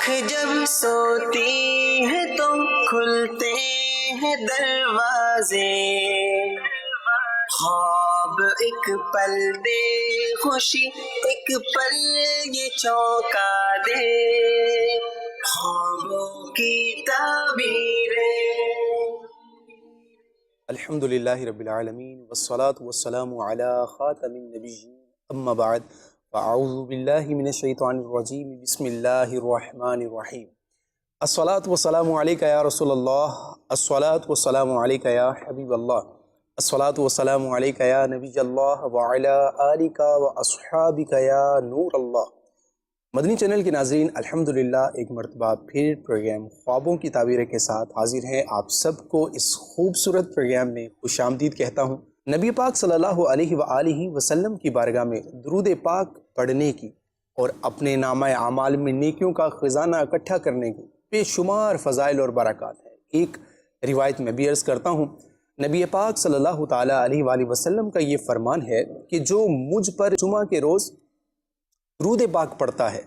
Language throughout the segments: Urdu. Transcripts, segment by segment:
آنکھ جب سوتی ہے تو کھلتے ہیں دروازے، خواب ایک پل دے خوشی ایک پل یہ چونکا دے، خوابوں کی تعبیریں۔ الحمدللہ رب العالمین والصلاة والسلام علی خاتم النبیین اما بعد فاعوذ باللہ من الشیطان الرجیم بسم اللہ الرحمن الرحیم۔ الصلاة والسلام علیکہ یا رسول اللہ، الصلاة والسلام علیکہ یا حبیب اللہ، الصلاة والسلام علیکہ یا نبی اللہ وعلی آلک واصحابک یا نور اللہ۔ مدنی چینل کے ناظرین، الحمدللہ ایک مرتبہ پھر پروگرام خوابوں کی تعبیریں کے ساتھ حاضر ہیں۔ آپ سب کو اس خوبصورت پروگرام میں خوش آمدید کہتا ہوں۔ نبی پاک صلی اللہ علیہ وآلہ وسلم کی بارگاہ میں درود پاک پڑھنے کی اور اپنے نامہ اعمال میں نیکیوں کا خزانہ اکٹھا کرنے کی بے شمار فضائل اور برکات ہیں۔ ایک روایت میں بھی عرض کرتا ہوں، نبی پاک صلی اللہ تعالیٰ علیہ وآلہ وسلم کا یہ فرمان ہے کہ جو مجھ پر جمعہ کے روز درود پاک پڑھتا ہے،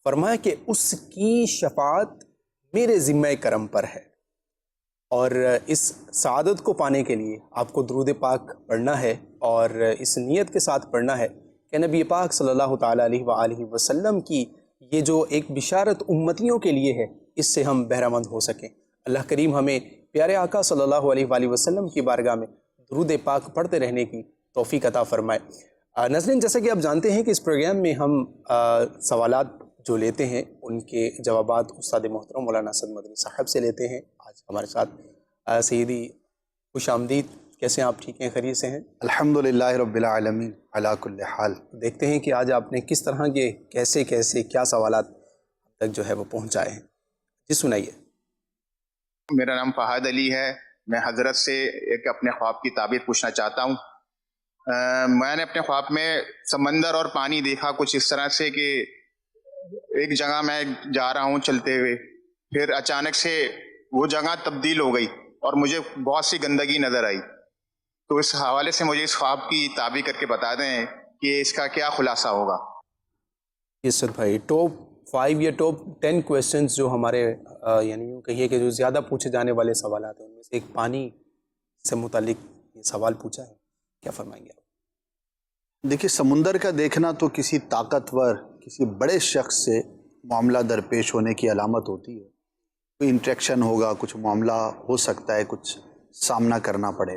فرمایا کہ اس کی شفاعت میرے ذمہ کرم پر ہے۔ اور اس سعادت کو پانے کے لیے آپ کو درود پاک پڑھنا ہے اور اس نیت کے ساتھ پڑھنا ہے کہ نبی پاک صلی اللہ تعالیٰ علیہ وآلہ وسلم کی یہ جو ایک بشارت امتیوں کے لیے ہے، اس سے ہم بہرہ مند ہو سکیں۔ اللہ کریم ہمیں پیارے آقا صلی اللہ علیہ وآلہ وسلم کی بارگاہ میں درود پاک پڑھتے رہنے کی توفیق عطا فرمائے۔ ناظرین، جیسا کہ آپ جانتے ہیں کہ اس پروگرام میں ہم سوالات جو لیتے ہیں ان کے جوابات استاد محترم مولانا اسد مدنی صاحب سے لیتے ہیں۔ آج ہمارے ساتھ سیدی خوش آمدید، کیسے ہیں آپ؟ ٹھیک ہیں، خیریت سے ہیں؟ الحمدللہ رب العالمین علی کل حال۔ دیکھتے ہیں کہ آج آپ نے کس طرح کے کیسے کیا سوالات تک جو ہے وہ پہنچائے ہیں۔ جی سنائیے۔ میرا نام فہد علی ہے، میں حضرت سے ایک اپنے خواب کی تعبیر پوچھنا چاہتا ہوں۔ میں نے اپنے خواب میں سمندر اور پانی دیکھا کچھ اس طرح سے کہ ایک جگہ میں جا رہا ہوں چلتے ہوئے، پھر اچانک سے وہ جگہ تبدیل ہو گئی اور مجھے بہت سی گندگی نظر آئی۔ تو اس حوالے سے مجھے اس خواب کی تعبیر کر کے بتا دیں کہ اس کا کیا خلاصہ ہوگا۔ یس سر بھائی، ٹاپ 5 یا ٹاپ 10 کویسچنز جو ہمارے یعنی یوں کہیے کہ جو زیادہ پوچھے جانے والے سوالات ہیں، ان میں سے ایک پانی سے متعلق یہ سوال پوچھا ہے، کیا فرمائیں گے آپ؟ دیکھیے، سمندر کا دیکھنا تو کسی طاقتور، کسی بڑے شخص سے معاملہ درپیش ہونے کی علامت ہوتی ہے۔ کوئی انٹریکشن ہوگا، کچھ معاملہ ہو سکتا ہے، کچھ سامنا کرنا پڑے۔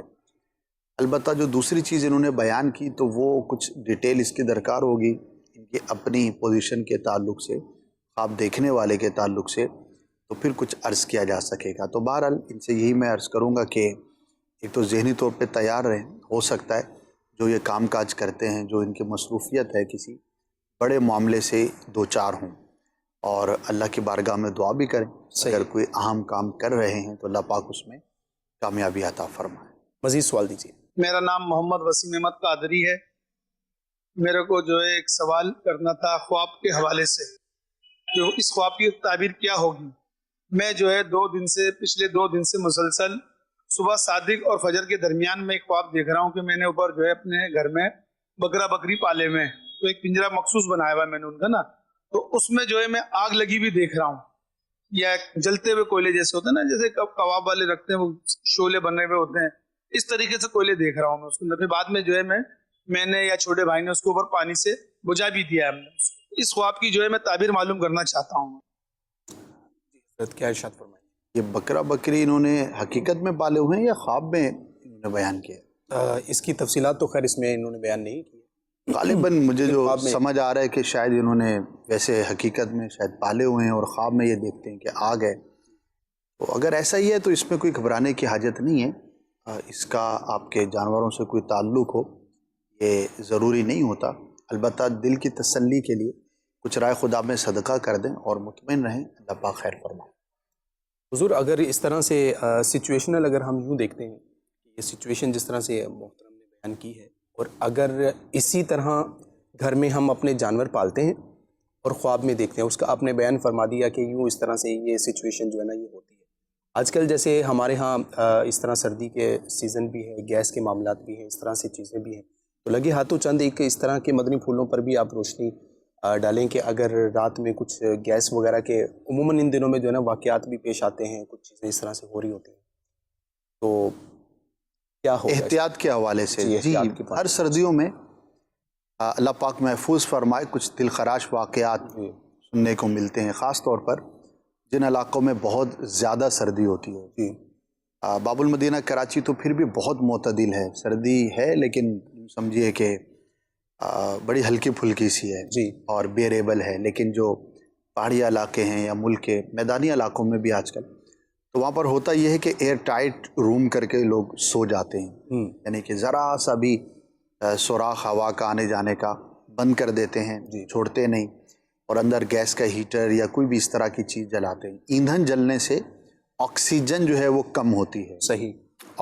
البتہ جو دوسری چیز انہوں نے بیان کی تو وہ کچھ ڈیٹیل اس کی درکار ہوگی، ان کی اپنی پوزیشن کے تعلق سے، خواب دیکھنے والے کے تعلق سے، تو پھر کچھ عرض کیا جا سکے گا۔ تو بہرحال ان سے یہی میں عرض کروں گا کہ ایک تو ذہنی طور پہ تیار رہیں، ہو سکتا ہے جو یہ کام کاج کرتے ہیں، جو ان کی مصروفیت ہے، کسی بڑے معاملے سے دو چار ہوں، اور اللہ کی بارگاہ میں دعا بھی کریں۔ اگر کوئی اہم کام کر رہے ہیں تو اللہ پاک اس میں کامیابی عطا فرمائے۔ مزید سوال دیجیے۔ میرا نام محمد وسیم احمد قادری ہے۔ میرے کو جو ہے ایک سوال کرنا تھا خواب کے حوالے سے، جو اس خواب کی تعبیر کیا ہوگی۔ میں جو ہے پچھلے 2 دن سے مسلسل صبح صادق اور فجر کے درمیان میں ایک خواب دیکھ رہا ہوں کہ میں نے اوپر جو ہے اپنے گھر میں بکرا بکری پالے ہوئے، تو ایک پنجرا مخصوص بنایا ہوا ہے میں نے ان کا نا، تو اس میں جو ہے میں آگ لگی بھی دیکھ رہا ہوں، یا جلتے ہوئے کوئلے جیسے ہوتے ہیں نا، جیسے کباب والے رکھتے ہیں وہ شولے بنے ہوئے ہوتے ہیں، اس طریقے سے کوئلے دیکھ رہا ہوں میں اس کو۔ پھر بعد میں جو ہے میں نے یا چھوٹے بھائی نے اس کو اوپر پانی سے بجھا بھی دیا ہے ہم نے۔ اس خواب کی جو ہے میں تعبیر معلوم کرنا چاہتا ہوں۔ کیا ارشاد فرمائیں؟ یہ بکرا بکری انہوں نے حقیقت میں پالے ہوئے ہیں یا خواب میں انہوں نے بیان کیا؟ اس کی تفصیلات تو خیر اس میں انہوں نے بیان نہیں کی۔ غالباً مجھے جو سمجھ آ رہا ہے کہ شاید انہوں نے ویسے حقیقت میں شاید پالے ہوئے ہیں اور خواب میں یہ دیکھتے ہیں کہ آگ ہے۔ تو اگر ایسا ہی ہے تو اس میں کوئی گھبرانے کی حاجت نہیں ہے۔ اس کا آپ کے جانوروں سے کوئی تعلق ہو یہ ضروری نہیں ہوتا، البتہ دل کی تسلی کے لیے کچھ رائے خدا میں صدقہ کر دیں اور مطمئن رہیں، اللہ پاک خیر فرمائے۔ حضور، اگر اس طرح سے سچویشنل اگر ہم یوں دیکھتے ہیں، یہ سچویشن جس طرح سے محترم نے بیان کی ہے، اور اگر اسی طرح گھر میں ہم اپنے جانور پالتے ہیں اور خواب میں دیکھتے ہیں، اس کا آپ نے بیان فرما دیا کہ یوں اس طرح سے یہ سچویشن جو ہے نا یہ ہوتی ہے۔ آج کل جیسے ہمارے ہاں اس طرح سردی کے سیزن بھی ہے، گیس کے معاملات بھی ہیں، اس طرح سے چیزیں بھی ہیں، تو لگے ہاتھوں چند ایک اس طرح کے مدنی پھولوں پر بھی آپ روشنی ڈالیں کہ اگر رات میں کچھ گیس وغیرہ کے عموماً ان دنوں میں جو ہے نا واقعات بھی پیش آتے ہیں، کچھ چیزیں اس طرح سے ہو رہی ہوتی ہیں، تو کیا ہوگا؟ احتیاط کے حوالے سے جی احتیاط کی بات ہر سردیوں میں اللہ پاک محفوظ فرمائے، کچھ دل خراش واقعات سننے کو ملتے ہیں، خاص طور پر جن علاقوں میں بہت زیادہ سردی ہوتی ہے. جی باب المدینہ کراچی تو پھر بھی بہت معتدل ہے، سردی ہے لیکن سمجھیے کہ بڑی ہلکی پھلکی سی ہے جی اور بیئریبل ہے. لیکن جو پہاڑی علاقے ہیں یا ملک کے میدانی علاقوں میں بھی آج کل، تو وہاں پر ہوتا یہ ہے کہ ایئر ٹائٹ روم کر کے لوگ سو جاتے ہیں، یعنی کہ ذرا سا بھی سوراخ ہوا کا آنے جانے کا بند کر دیتے ہیں، چھوڑتے نہیں، اور اندر گیس کا ہیٹر یا کوئی بھی اس طرح کی چیز جلاتے ہیں. ایندھن جلنے سے آکسیجن جو ہے وہ کم ہوتی ہے، صحیح،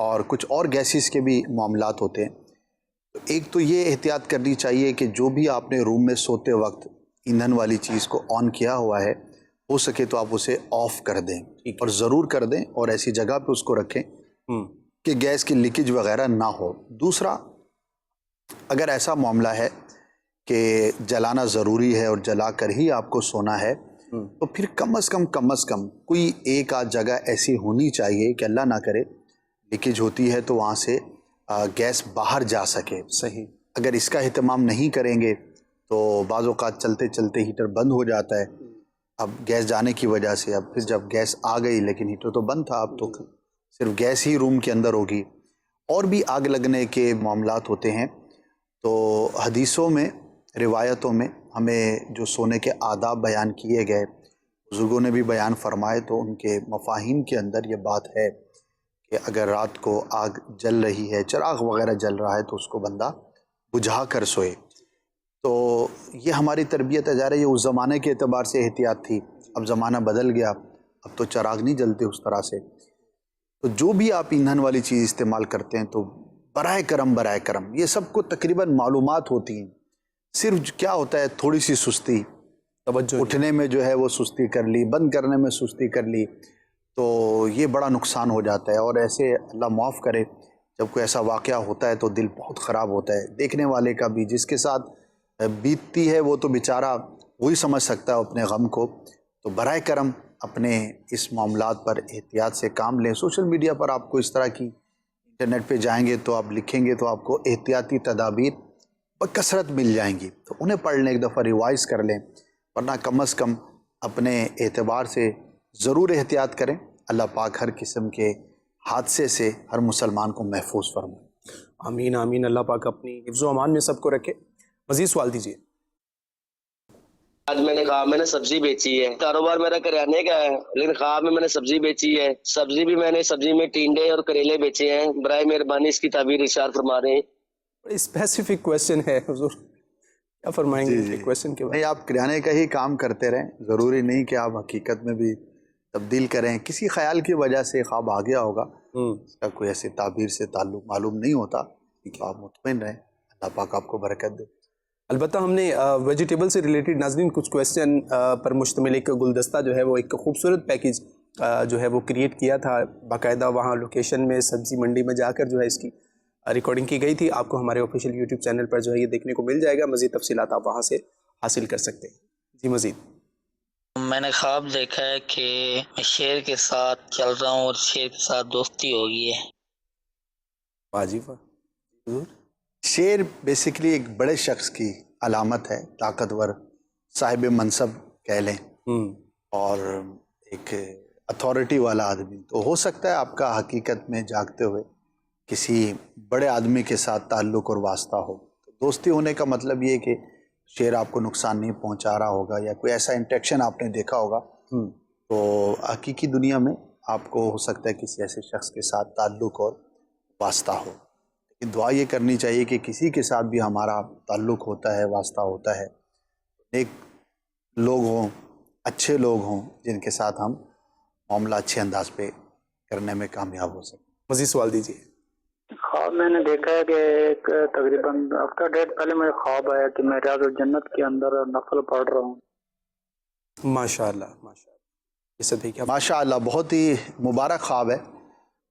اور کچھ اور گیسز کے بھی معاملات ہوتے ہیں. ایک تو یہ احتیاط کرنی چاہیے کہ جو بھی آپ نے روم میں سوتے وقت ایندھن والی چیز کو آن کیا ہوا ہے، ہو سکے تو آپ اسے آف کر دیں، اور ضرور کر دیں، اور ایسی جگہ پہ اس کو رکھیں کہ گیس کی لیکیج وغیرہ نہ ہو. دوسرا، اگر ایسا معاملہ ہے کہ جلانا ضروری ہے اور جلا کر ہی آپ کو سونا ہے، تو پھر کم از کم کوئی ایک آدھ جگہ ایسی ہونی چاہیے کہ اللہ نہ کرے لیکیج ہوتی ہے تو وہاں سے گیس باہر جا سکے. صحیح. اگر اس کا اہتمام نہیں کریں گے تو بعض اوقات چلتے چلتے ہیٹر بند ہو جاتا ہے، اب گیس جانے کی وجہ سے. اب پھر جب گیس آ گئی لیکن ہیٹر تو بند تھا، اب تو صرف گیس ہی روم کے اندر ہوگی، اور بھی آگ لگنے کے معاملات ہوتے ہیں. تو حدیثوں میں، روایتوں میں ہمیں جو سونے کے آداب بیان کیے گئے، بزرگوں نے بھی بیان فرمائے، تو ان کے مفاہیم کے اندر یہ بات ہے کہ اگر رات کو آگ جل رہی ہے، چراغ وغیرہ جل رہا ہے، تو اس کو بندہ بجھا کر سوئے. تو یہ ہماری تربیت ہے. ظاہر ہے یہ اس زمانے کے اعتبار سے احتیاط تھی، اب زمانہ بدل گیا، اب تو چراغ نہیں جلتے اس طرح سے. تو جو بھی آپ ایندھن والی چیز استعمال کرتے ہیں تو براہ کرم یہ سب کو تقریباً معلومات ہوتی ہیں، صرف کیا ہوتا ہے تھوڑی سی سستی، توجہ اٹھنے میں جو ہے وہ سستی کر لی، بند کرنے میں سستی کر لی، تو یہ بڑا نقصان ہو جاتا ہے. اور ایسے اللہ معاف کرے جب کوئی ایسا واقعہ ہوتا ہے تو دل بہت خراب ہوتا ہے دیکھنے والے کا بھی، جس کے ساتھ بیتتی ہے وہ تو بیچارہ وہی سمجھ سکتا ہے اپنے غم کو. تو براہ کرم اپنے اس معاملات پر احتیاط سے کام لیں. سوشل میڈیا پر آپ کو اس طرح کی، انٹرنیٹ پہ جائیں گے تو آپ لکھیں گے تو آپ کو احتیاطی تدابیر بکثرت مل جائیں گی، تو انہیں پڑھ لیں، ایک دفعہ ریوائز کر لیں، ورنہ کم از کم اپنے اعتبار سے ضرور احتیاط کریں. اللہ پاک ہر قسم کے حادثے سے ہر مسلمان کو محفوظ فرمائے. آمین آمین. اللہ پاک اپنی حفظ و امان میں سب کو رکھے. مزید سوال دیجیے. آج میں نے کہا میں نے سبزی بیچی ہے، کاروبار میرا کریانے کا ہے، لیکن خواب میں نے سبزی بیچی ہے. سبزی میں ٹینڈے اور کریلے بیچے ہیں. برائے مہربانی اس کی تعبیر ارشاد فرما رہے ہیں. بڑی اسپیسیفک کویشچن ہے حضور، کیا فرمائیں گے جی. کویشچن کے بعد؟ نہیں، آپ کریانے کا ہی کام کرتے رہیں، ضروری نہیں کہ آپ حقیقت میں بھی تبدیل کریں. کسی خیال کی وجہ سے خواب آ گیا ہوگا، اس کا کوئی ایسی تعبیر سے تعلق معلوم نہیں ہوتا. آپ مطمئن رہیں، اللہ پاک آپ کو برکت دے. البتہ ہم نے ویجیٹیبل سے ریلیٹڈ ناظرین کچھ کویشچن پر مشتمل ایک گلدستہ جو ہے وہ ایک خوبصورت پیکیج جو ہے وہ کریٹ کیا تھا، باقاعدہ وہاں لوکیشن میں سبزی منڈی میں جا کر جو ہے اس کی ریکارڈنگ کی گئی تھی. آپ کو ہمارے آفیشیل یوٹیوب چینل پر جو ہے یہ دیکھنے کو مل جائے گا. مزید تفصیلات آپ وہاں سے حاصل کر سکتے ہیں. جی مزید. میں نے خواب دیکھا ہے کہ میں شیر کے ساتھ چل رہا ہوں اور شیر کے ساتھ دوستی ہو گئی ہے. واجب حضور. شیر بیسیکلی ایک بڑے شخص کی علامت ہے، طاقتور، صاحب منصب کہہ لیں، اور ایک اتھارٹی والا آدمی. تو ہو سکتا ہے آپ کا حقیقت میں جاگتے ہوئے کسی بڑے آدمی کے ساتھ تعلق اور واسطہ ہو. تو دوستی ہونے کا مطلب یہ کہ شیر آپ کو نقصان نہیں پہنچا رہا ہوگا، یا کوئی ایسا انٹریکشن آپ نے دیکھا ہوگا. تو حقیقی دنیا میں آپ کو ہو سکتا ہے کسی ایسے شخص کے ساتھ تعلق اور واسطہ ہو. لیکن دعا یہ کرنی چاہیے کہ کسی کے ساتھ بھی ہمارا تعلق ہوتا ہے، واسطہ ہوتا ہے، نیک لوگ ہوں، اچھے لوگ ہوں، جن کے ساتھ ہم معاملہ اچھے انداز پہ کرنے میں کامیاب ہو سکیں. مزید سوال دیجیے. خواب میں نے دیکھا ہے کہ ایک تقریباً ہفتہ ڈیڑھ پہلے مجھے خواب آیا کہ میں ریاض الجنت کے اندر نفل پڑھ رہا ہوں. ماشاء اللہ ماشاء اللہ. یہ سب کیا ماشاء اللہ، بہت ہی مبارک خواب ہے.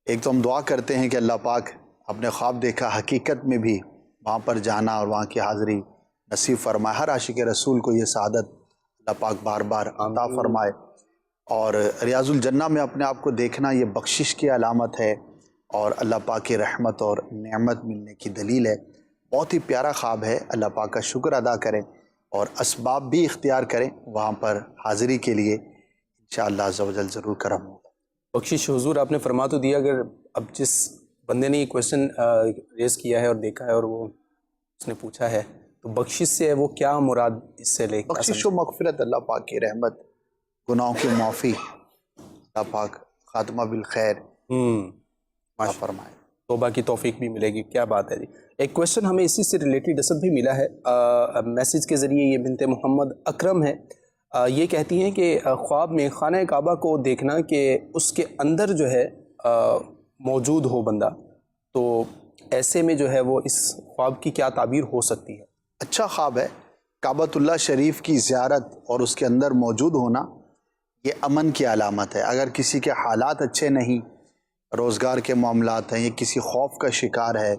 ایک تو ہم دعا کرتے ہیں کہ اللہ پاک اپنے خواب دیکھا حقیقت میں بھی وہاں پر جانا اور وہاں کی حاضری نصیب فرمائے. ہر عاشق رسول کو یہ سعادت اللہ پاک بار بار عطا فرمائے. اور ریاض الجنہ میں اپنے آپ کو دیکھنا یہ بخشش کی علامت ہے اور اللہ پاک کی رحمت اور نعمت ملنے کی دلیل ہے. بہت ہی پیارا خواب ہے. اللہ پاک کا شکر ادا کریں اور اسباب بھی اختیار کریں وہاں پر حاضری کے لیے. انشاءاللہ عز و جل ضرور کرم ہوگا. بخشش حضور آپ نے فرما تو دیا. اگر اب جس بندے نے یہ کویشچن ریز کیا ہے اور دیکھا ہے اور وہ اس نے پوچھا ہے تو بخشش سے وہ کیا مراد اس سے لے؟ بخشش و مغفرت، اللہ پاک کی رحمت، گناہوں کی معافی، اللہ پاک خاتمہ بالخیر عطا فرمائے. توبہ کی توفیق بھی ملے گی. کیا بات ہے جی. ایک کویشچن ہمیں اسی سے ریلیٹڈ اسد بھی ملا ہے میسیج کے ذریعے. یہ بنت محمد اکرم ہے. یہ کہتی ہیں کہ خواب میں خانہ کعبہ کو دیکھنا کہ اس کے اندر جو ہے موجود ہو بندہ، تو ایسے میں جو ہے وہ اس خواب کی کیا تعبیر ہو سکتی ہے؟ اچھا خواب ہے. کعبۃ اللہ شریف کی زیارت اور اس کے اندر موجود ہونا یہ امن کی علامت ہے. اگر کسی کے حالات اچھے نہیں، روزگار کے معاملات ہیں، یہ کسی خوف کا شکار ہے،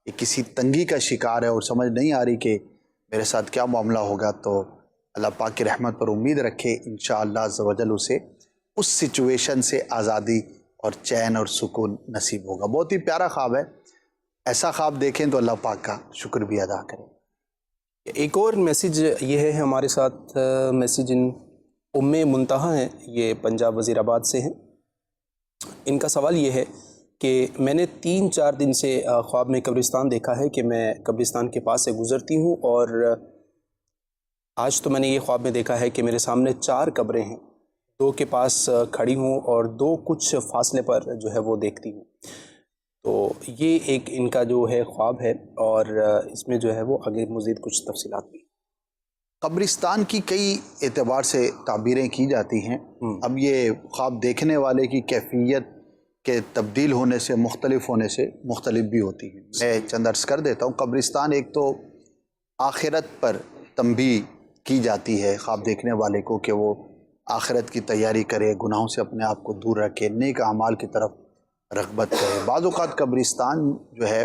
یہ کسی تنگی کا شکار ہے اور سمجھ نہیں آ رہی کہ میرے ساتھ کیا معاملہ ہوگا، تو اللہ پاک کی رحمت پر امید رکھے. انشاءاللہ عز و جل اسے اس سچویشن سے آزادی اور چین اور سکون نصیب ہوگا. بہت ہی پیارا خواب ہے. ایسا خواب دیکھیں تو اللہ پاک کا شکر بھی ادا کریں. ایک اور میسیج یہ ہے ہمارے ساتھ. میسیج ام منتہا ہیں، یہ پنجاب وزیر آباد سے ہیں. ان کا سوال یہ ہے کہ میں نے 3-4 دن سے خواب میں قبرستان دیکھا ہے کہ میں قبرستان کے پاس سے گزرتی ہوں، اور آج تو میں نے یہ خواب میں دیکھا ہے کہ میرے سامنے 4 قبریں ہیں. 2 کے پاس کھڑی ہوں اور 2 کچھ فاصلے پر جو ہے وہ دیکھتی ہوں. تو یہ ایک ان کا جو ہے خواب ہے، اور اس میں جو ہے وہ آگے مزید کچھ تفصیلات بھی. قبرستان کی کئی اعتبار سے تعبیریں کی جاتی ہیں. اب یہ خواب دیکھنے والے کی کیفیت کے تبدیل ہونے سے، مختلف ہونے سے مختلف بھی ہوتی ہیں. میں چند عرض کر دیتا ہوں. قبرستان ایک تو آخرت پر تنبیہ کی جاتی ہے خواب دیکھنے والے کو کہ وہ آخرت کی تیاری کرے، گناہوں سے اپنے آپ کو دور رکھے، نیک اعمال کی طرف رغبت کرے. بعض اوقات قبرستان جو ہے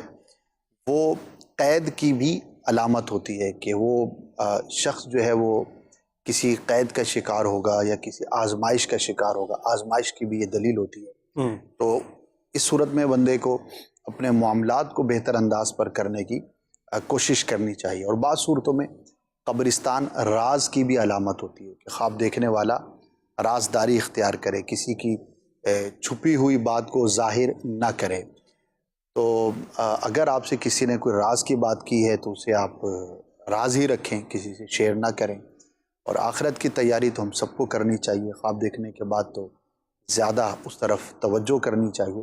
وہ قید کی بھی علامت ہوتی ہے کہ وہ شخص جو ہے وہ کسی قید کا شکار ہوگا یا کسی آزمائش کا شکار ہوگا. آزمائش کی بھی یہ دلیل ہوتی ہے. تو اس صورت میں بندے کو اپنے معاملات کو بہتر انداز پر کرنے کی کوشش کرنی چاہیے. اور بعض صورتوں میں قبرستان راز کی بھی علامت ہوتی ہے کہ خواب دیکھنے والا رازداری اختیار کرے، کسی کی چھپی ہوئی بات کو ظاہر نہ کرے. تو اگر آپ سے کسی نے کوئی راز کی بات کی ہے تو اسے آپ راز ہی رکھیں، کسی سے شیئر نہ کریں. اور آخرت کی تیاری تو ہم سب کو کرنی چاہیے. خواب دیکھنے کے بعد تو زیادہ اس طرف توجہ کرنی چاہیے.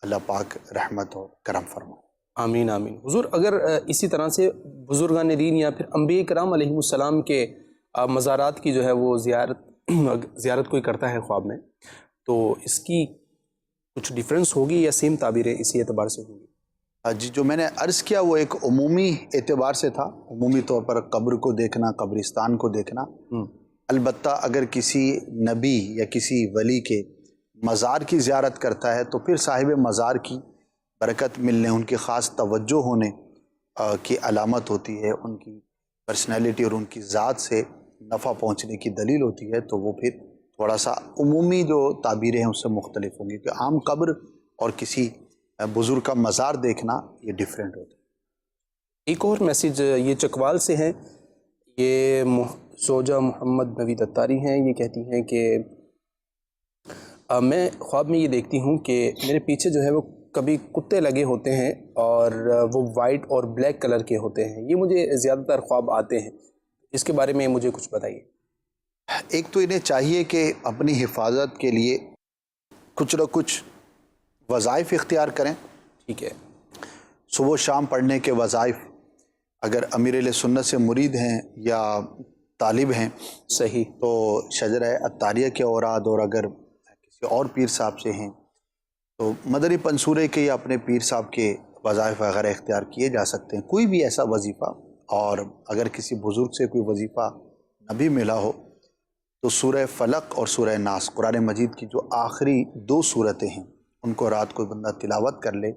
اللہ پاک رحمت اور کرم فرمائے. آمین آمین. حضور اگر اسی طرح سے بزرگان دین یا پھر انبیاء کرام علیہ السلام کے مزارات کی جو ہے وہ زیارت کوئی کرتا ہے خواب میں، تو اس کی کچھ ڈیفرنس ہوگی یا سیم تعبیریں اسی اعتبار سے ہوگی؟ جی، جو میں نے عرض کیا وہ ایک عمومی اعتبار سے تھا. عمومی طور پر قبر کو دیکھنا، قبرستان کو دیکھنا. البتہ اگر کسی نبی یا کسی ولی کے مزار کی زیارت کرتا ہے تو پھر صاحب مزار کی برکت ملنے، ان کی خاص توجہ ہونے کی علامت ہوتی ہے، ان کی پرسنالٹی اور ان کی ذات سے نفع پہنچنے کی دلیل ہوتی ہے. تو وہ پھر تھوڑا سا عمومی جو تعبیریں ہیں اس سے مختلف ہوں گی کہ عام قبر اور کسی بزرگ کا مزار دیکھنا یہ ڈیفرنٹ ہوتا ہے. ایک اور میسیج یہ چکوال سے ہیں. یہ سوجا محمد نوید اتاری ہیں. یہ کہتی ہیں کہ میں خواب میں یہ دیکھتی ہوں کہ میرے پیچھے جو ہے وہ کبھی کتے لگے ہوتے ہیں اور وہ وائٹ اور بلیک کلر کے ہوتے ہیں. یہ مجھے زیادہ تر خواب آتے ہیں. اس کے بارے میں مجھے کچھ بتائیے. ایک تو انہیں چاہیے کہ اپنی حفاظت کے لیے کچھ نہ کچھ وظائف اختیار کریں. ٹھیک ہے. صبح و شام پڑھنے کے وظائف، اگر امیر اہل سنت سے مرید ہیں یا طالب ہیں صحیح، تو شجرہ اتاریہ کے اوراد، اور اگر کسی اور پیر صاحب سے ہیں تو مدنی پنصورے کے یا اپنے پیر صاحب کے وظائف وغیرہ اختیار کیے جا سکتے ہیں. کوئی بھی ایسا وظیفہ. اور اگر کسی بزرگ سے کوئی وظیفہ نہ بھی ملا ہو تو سورہ فلق اور سورہ ناس، قرآن مجید کی جو آخری 2 سورتیں ہیں، ان کو رات کو بندہ تلاوت کر لے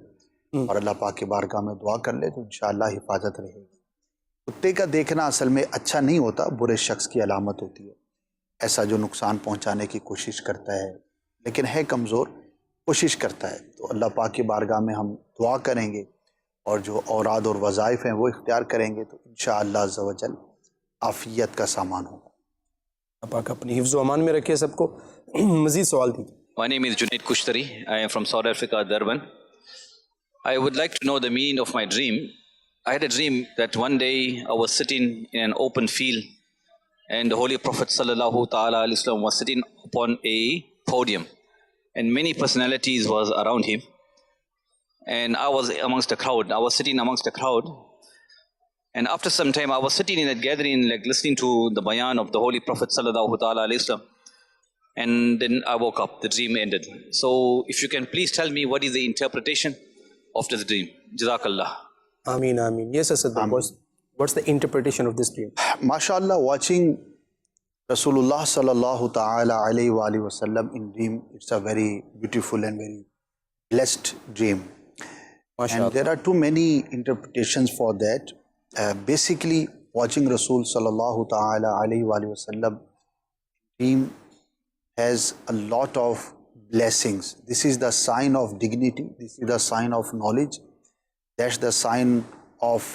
اور اللہ پاک کی بارگاہ میں دعا کر لے تو انشاءاللہ حفاظت رہے گی. کتے کا دیکھنا اصل میں اچھا نہیں ہوتا، برے شخص کی علامت ہوتی ہے، ایسا جو نقصان پہنچانے کی کوشش کرتا ہے لیکن ہے کمزور، کوشش کرتا ہے. تو اللہ پاک کی بارگاہ میں ہم دعا کریں گے اور جو اوراد اور وظائف ہیں وہ اختیار کریں گے تو انشاءاللہ عز و جل عافیت کا سامان ہوگا. اللہ پاک اپنی حفظ و امان میں رکھے سب کو. مزید سوال دیجیے. My name is Junaid Kushtari. I am from South Africa, Durban. I would like to know the meaning of my dream. I had a dream that one day I was sitting in an open field and the Holy Prophet sallallahu ta'ala alayhi wasallam was sitting upon a podium and many personalities was around him. And I was amongst the crowd. I was sitting amongst the crowd. And after some time I was sitting in a gathering like listening to the bayan of the Holy Prophet sallallahu ta'ala alayhi wasallam. And then I woke up, the dream ended. So if you can please tell me what is the interpretation of this dream. Jazakallah. Ameen, ameen. Yes, Asad, what's the interpretation of this dream? MashaAllah, watching Rasulullah sallallahu ta'ala alayhi wa alihi wasallam in dream, it's a very beautiful and very blessed dream. MashaAllah. And there are too many interpretations for that. Basically, watching Rasul sallallahu ta'ala alayhi wa alihi wasallam dream has a lot of blessings. This is the sign of dignity. This is the sign of knowledge. That's the sign of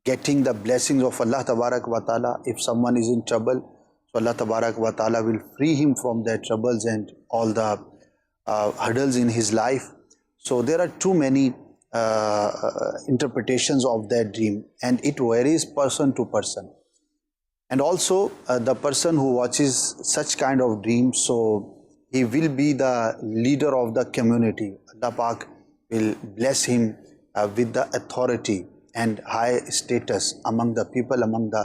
getting the blessings of Allah Tabarak wa Ta'ala. If someone is in trouble, so Allah Tabarak wa Ta'ala will free him from their troubles and all the hurdles in his life. So there are too many interpretations of that dream, and it varies person to person. And also the person who watches such kind of dreams, so he will be the leader of the community. Allah Pak will bless him with the authority and high status among the people, among the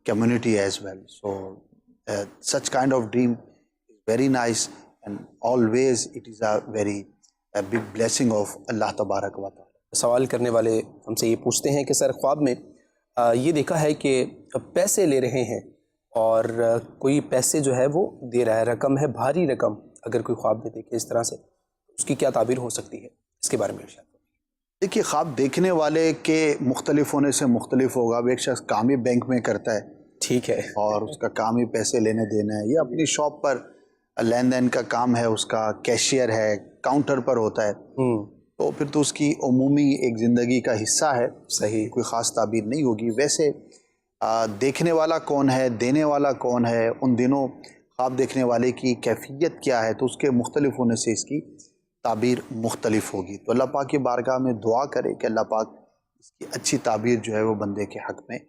community as well. So such kind of dream is very nice, and always it is a very big blessing of Allah Tabarak wa Ta'ala. سوال کرنے والے ہم سے یہ پوچھتے ہیں کہ سر خواب میں یہ دیکھا ہے کہ پیسے لے رہے ہیں اور کوئی پیسے جو ہے وہ دے رہا ہے، رقم ہے بھاری رقم، اگر کوئی خواب میں دیکھے اس طرح سے اس کی کیا تعبیر ہو سکتی ہے؟ اس کے بارے میں ارشاد فرمائیں. دیکھیے، خواب دیکھنے والے کے مختلف ہونے سے مختلف ہوگا. اب ایک شخص کام ہی بینک میں کرتا ہے، ٹھیک ہے، اور اس کا کام ہی پیسے لینے دینا ہے، یا اپنی شاپ پر لین دین کا کام ہے، اس کا کیشیئر ہے، کاؤنٹر پر ہوتا ہے، تو پھر تو اس کی عمومی ایک زندگی کا حصہ ہے. صحیح، کوئی خاص تعبیر نہیں ہوگی. ویسے دیکھنے والا کون ہے، دینے والا کون ہے، ان دنوں خواب دیکھنے والے کی کیفیت کیا ہے، تو اس کے مختلف ہونے سے اس کی تعبیر مختلف ہوگی. تو اللہ پاک کی بارگاہ میں دعا کرے کہ اللہ پاک اس کی اچھی تعبیر جو ہے وہ بندے کے حق میں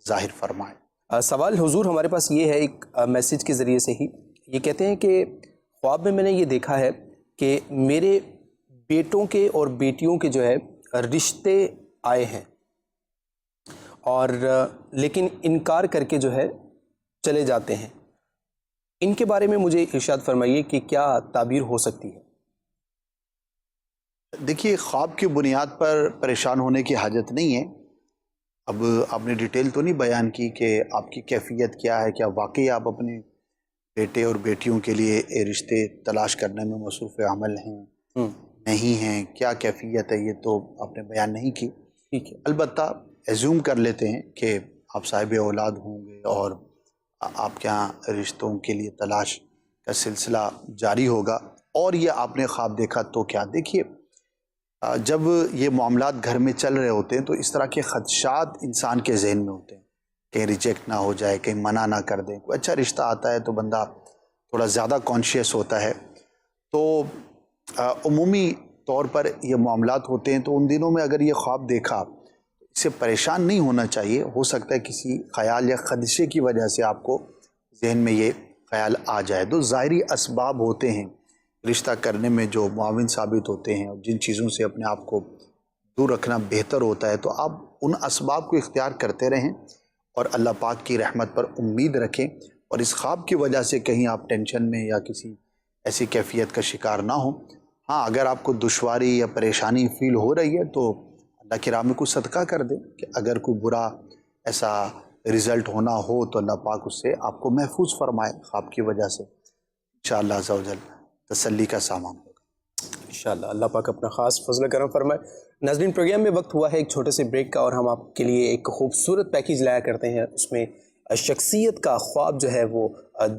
ظاہر فرمائے. سوال حضور ہمارے پاس یہ ہے ایک میسیج کے ذریعے سے ہی. یہ کہتے ہیں کہ خواب میں نے یہ دیکھا ہے کہ میرے بیٹوں کے اور بیٹیوں کے جو ہے رشتے آئے ہیں، اور لیکن انکار کر کے جو ہے چلے جاتے ہیں. ان کے بارے میں مجھے ارشاد فرمائیے کہ کیا تعبیر ہو سکتی ہے؟ دیکھیے، خواب کی بنیاد پر پریشان ہونے کی حاجت نہیں ہے. اب آپ نے ڈیٹیل تو نہیں بیان کی کہ آپ کی کیفیت کیا ہے، کیا واقعی آپ اپنے بیٹے اور بیٹیوں کے لیے رشتے تلاش کرنے میں مصروف عمل ہیں، نہیں ہیں، کیا کیفیت ہے، یہ تو آپ نے بیان نہیں کی. ٹھیک ہے، البتہ ایزیوم کر لیتے ہیں کہ آپ صاحب اولاد ہوں گے اور آپ کے یہاں رشتوں کے لیے تلاش کا سلسلہ جاری ہوگا. اور یہ آپ نے خواب دیکھا تو کیا؟ دیکھیے، جب یہ معاملات گھر میں چل رہے ہوتے ہیں تو اس طرح کے خدشات انسان کے ذہن میں ہوتے ہیں، کہیں ریجیکٹ نہ ہو جائے، کہیں منع نہ کر دیں. کوئی اچھا رشتہ آتا ہے تو بندہ تھوڑا زیادہ کانشیس ہوتا ہے. تو عمومی طور پر یہ معاملات ہوتے ہیں. تو ان دنوں میں اگر یہ خواب دیکھا، اس سے پریشان نہیں ہونا چاہیے. ہو سکتا ہے کسی خیال یا خدشے کی وجہ سے آپ کو ذہن میں یہ خیال آ جائے. تو ظاہری اسباب ہوتے ہیں رشتہ کرنے میں جو معاون ثابت ہوتے ہیں، اور جن چیزوں سے اپنے آپ کو دور رکھنا بہتر ہوتا ہے، تو آپ ان اسباب کو اختیار کرتے رہیں اور اللہ پاک کی رحمت پر امید رکھیں. اور اس خواب کی وجہ سے کہیں آپ ٹینشن میں یا کسی ایسی کیفیت کا شکار نہ ہوں. ہاں، اگر آپ کو دشواری یا پریشانی فیل ہو رہی ہے تو اللہ کی راہ میں کچھ صدقہ کر دیں، کہ اگر کوئی برا ایسا رزلٹ ہونا ہو تو اللہ پاک اس سے آپ کو محفوظ فرمائے خواب کی وجہ سے. انشاءاللہ عز و جل تسلی کا سامان ہوگا. انشاءاللہ اللہ پاک اپنا خاص فضل کرم فرمائے. ناظرین پروگرام میں وقت ہوا ہے ایک چھوٹے سے بریک کا اور ہم آپ کے لیے ایک خوبصورت پیکیج لایا کرتے ہیں. اس میں شخصیت کا خواب جو ہے وہ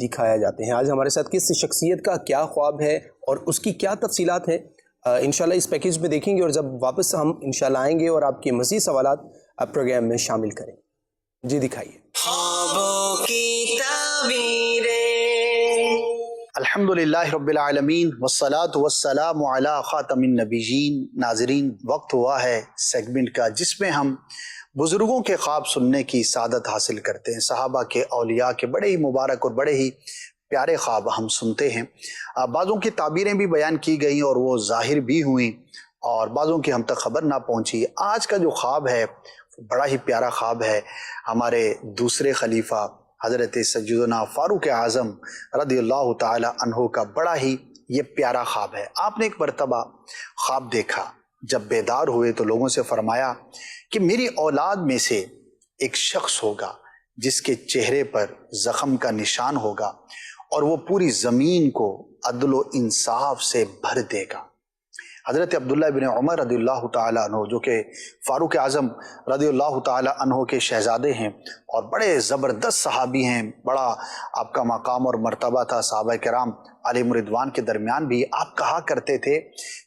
دکھایا جاتے ہیں. آج ہمارے ساتھ کس شخصیت کا کیا خواب ہے اور اس کی کیا تفصیلات ہیں انشاءاللہ اس پیکیج میں دیکھیں گے اور جب واپس ہم انشاءاللہ آئیں گے اور آپ کے مزید سوالات پروگرام میں شامل کریں. جی دکھائیے. خوابوں کی تعبیریں. الحمدللہ رب العالمین والصلاة والسلام علی خاتم النبیین. ناظرین وقت ہوا ہے سیگمنٹ کا جس میں ہم بزرگوں کے خواب سننے کی سعادت حاصل کرتے ہیں. صحابہ کے اولیاء کے بڑے ہی مبارک اور بڑے ہی پیارے خواب ہم سنتے ہیں. بعضوں کی تعبیریں بھی بیان کی گئیں اور وہ ظاہر بھی ہوئیں اور بعضوں کی ہم تک خبر نہ پہنچی. آج کا جو خواب ہے بڑا ہی پیارا خواب ہے. ہمارے دوسرے خلیفہ حضرت سیدنا فاروق اعظم رضی اللہ تعالی عنہ کا بڑا ہی یہ پیارا خواب ہے. آپ نے ایک مرتبہ خواب دیکھا. جب بیدار ہوئے تو لوگوں سے فرمایا کہ میری اولاد میں سے ایک شخص ہوگا جس کے چہرے پر زخم کا نشان ہوگا اور وہ پوری زمین کو عدل و انصاف سے بھر دے گا. حضرت عبداللہ بن عمر رضی اللہ تعالیٰ عنہ جو کہ فاروق اعظم رضی اللہ تعالیٰ عنہ کے شہزادے ہیں اور بڑے زبردست صحابی ہیں. بڑا آپ کا مقام اور مرتبہ تھا صحابہ کرام علیہم رضوان کے درمیان بھی. آپ کہا کرتے تھے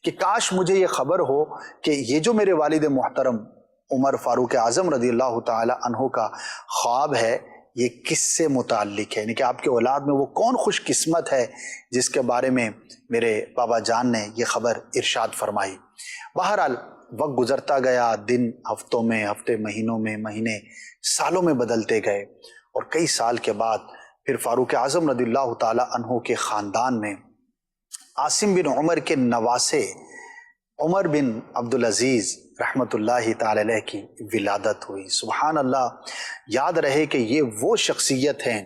کہ کاش مجھے یہ خبر ہو کہ یہ جو میرے والد محترم عمر فاروق اعظم رضی اللہ تعالیٰ عنہ کا خواب ہے یہ کس سے متعلق ہے, یعنی کہ آپ کے اولاد میں وہ کون خوش قسمت ہے جس کے بارے میں میرے بابا جان نے یہ خبر ارشاد فرمائی. بہرحال وقت گزرتا گیا. دن ہفتوں میں, ہفتے مہینوں میں, مہینے سالوں میں بدلتے گئے اور کئی سال کے بعد پھر فاروق اعظم رضی اللہ تعالی عنہ کے خاندان میں عاصم بن عمر کے نواسے عمر بن عبدالعزیز رحمت اللہ تعالی علیہ کی ولادت ہوئی. سبحان اللہ. یاد رہے کہ یہ وہ شخصیت ہیں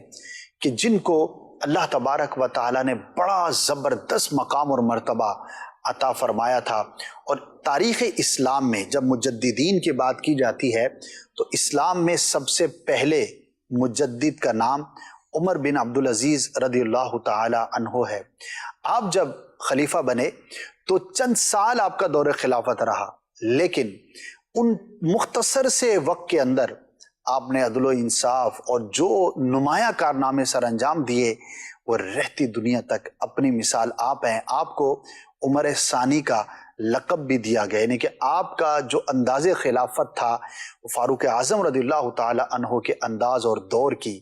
کہ جن کو اللہ تبارک و تعالی نے بڑا زبردست مقام اور مرتبہ عطا فرمایا تھا. اور تاریخ اسلام میں جب مجددین کی بات کی جاتی ہے تو اسلام میں سب سے پہلے مجدد کا نام عمر بن عبدالعزیز رضی اللہ تعالی عنہ ہے. آپ جب خلیفہ بنے تو چند سال آپ کا دور خلافت رہا, لیکن ان مختصر سے وقت کے اندر آپ نے عدل و انصاف اور جو نمایاں کارنامے سر انجام دیے وہ رہتی دنیا تک اپنی مثال آپ ہیں. آپ کو عمر ثانی کا لقب بھی دیا گیا, یعنی کہ آپ کا جو انداز خلافت تھا وہ فاروق اعظم رضی اللہ تعالی عنہ کے انداز اور دور کی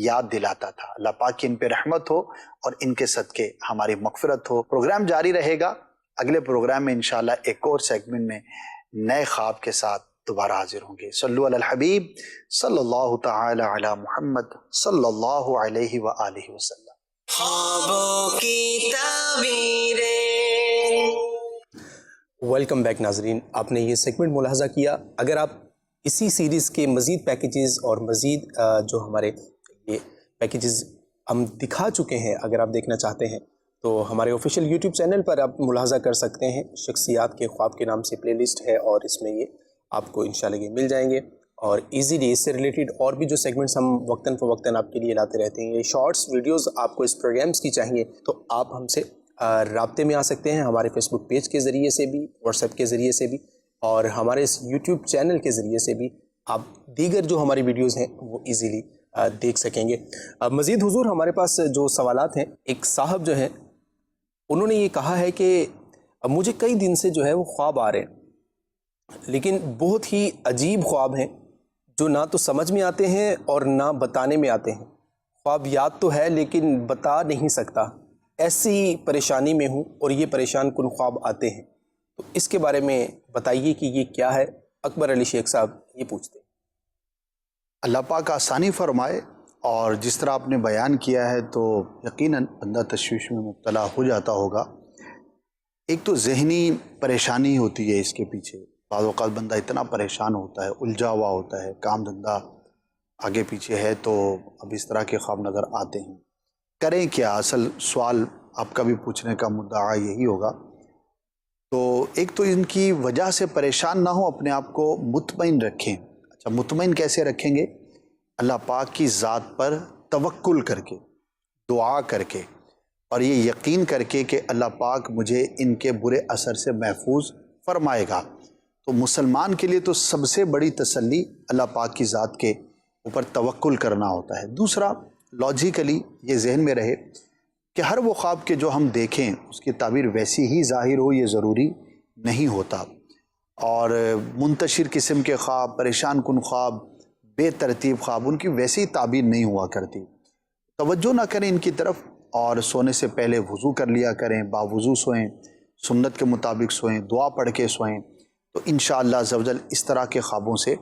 یاد دلاتا تھا. اللہ پاک کی ان پہ رحمت ہو اور ان کے صدقے ہماری مغفرت ہو. پروگرام جاری رہے گا. اگلے پروگرام میں انشاءاللہ ایک اور سیگمنٹ میں نئے خواب کے ساتھ دوبارہ حاضر ہوں گے. صلو علی الحبیب صلی اللہ تعالی علی محمد صلی اللہ علیہ وآلہ وسلم. خوابوں کی تعبیریں. ویلکم بیک ناظرین. آپ نے یہ سیگمنٹ ملاحظہ کیا. اگر آپ اسی سیریز کے مزید پیکیجز اور مزید جو ہمارے یہ پیکیجز ہم دکھا چکے ہیں اگر آپ دیکھنا چاہتے ہیں تو ہمارے آفیشیل یوٹیوب چینل پر آپ ملاحظہ کر سکتے ہیں. شخصیات کے خواب کے نام سے پلے لسٹ ہے اور اس میں یہ آپ کو انشاءاللہ یہ مل جائیں گے اور ایزیلی اس سے ریلیٹڈ اور بھی جو سیگمنٹس ہم وقتاً فوقتاً آپ کے لیے لاتے رہتے ہیں. یہ شارٹس ویڈیوز آپ کو اس پروگرامز کی چاہیے تو آپ ہم سے رابطے میں آ سکتے ہیں ہمارے فیس بک پیج کے ذریعے سے بھی, واٹس ایپ کے ذریعے سے بھی اور ہمارے اس یوٹیوب چینل کے ذریعے سے بھی. آپ دیگر جو ہماری ویڈیوز ہیں وہ ایزیلی دیکھ سکیں گے. مزید حضور ہمارے پاس جو سوالات ہیں, ایک صاحب جو ہیں انہوں نے یہ کہا ہے کہ مجھے کئی دن سے جو ہے وہ خواب آ رہے ہیں لیکن بہت ہی عجیب خواب ہیں جو نہ تو سمجھ میں آتے ہیں اور نہ بتانے میں آتے ہیں. خواب یاد تو ہے لیکن بتا نہیں سکتا. ایسی پریشانی میں ہوں اور یہ پریشان کن خواب آتے ہیں, تو اس کے بارے میں بتائیے کہ یہ کیا ہے. اکبر علی شیخ صاحب یہ پوچھتے ہیں. اللہ پاک آسانی فرمائے. اور جس طرح آپ نے بیان کیا ہے تو یقیناً بندہ تشویش میں مبتلا ہو جاتا ہوگا. ایک تو ذہنی پریشانی ہوتی ہے اس کے پیچھے. بعض اوقات بندہ اتنا پریشان ہوتا ہے, الجھا ہوا ہوتا ہے, کام دھندہ آگے پیچھے ہے تو اب اس طرح کے خواب نظر آتے ہیں. کریں کیا؟ اصل سوال آپ کا بھی پوچھنے کا مدعا یہی ہوگا. تو ایک تو ان کی وجہ سے پریشان نہ ہو, اپنے آپ کو مطمئن رکھیں. اچھا مطمئن کیسے رکھیں گے؟ اللہ پاک کی ذات پر توکل کر کے, دعا کر کے, اور یہ یقین کر کے کہ اللہ پاک مجھے ان کے برے اثر سے محفوظ فرمائے گا۔ تو مسلمان کے لیے تو سب سے بڑی تسلی اللہ پاک کی ذات کے اوپر توکل کرنا ہوتا ہے۔ دوسرا، لاجیکلی یہ ذہن میں رہے کہ ہر وہ خواب کے جو ہم دیکھیں اس کی تعبیر ویسی ہی ظاہر ہو، یہ ضروری نہیں ہوتا، اور منتشر قسم کے خواب، پریشان کن خواب، بے ترتیب خواب، ان کی ویسی تعبیر نہیں ہوا کرتی۔ توجہ نہ کریں ان کی طرف، اور سونے سے پہلے وضو کر لیا کریں، باوضو سوئیں، سنت کے مطابق سوئیں، دعا پڑھ کے سوئیں، تو انشاءاللہ عز و جل اس طرح کے خوابوں سے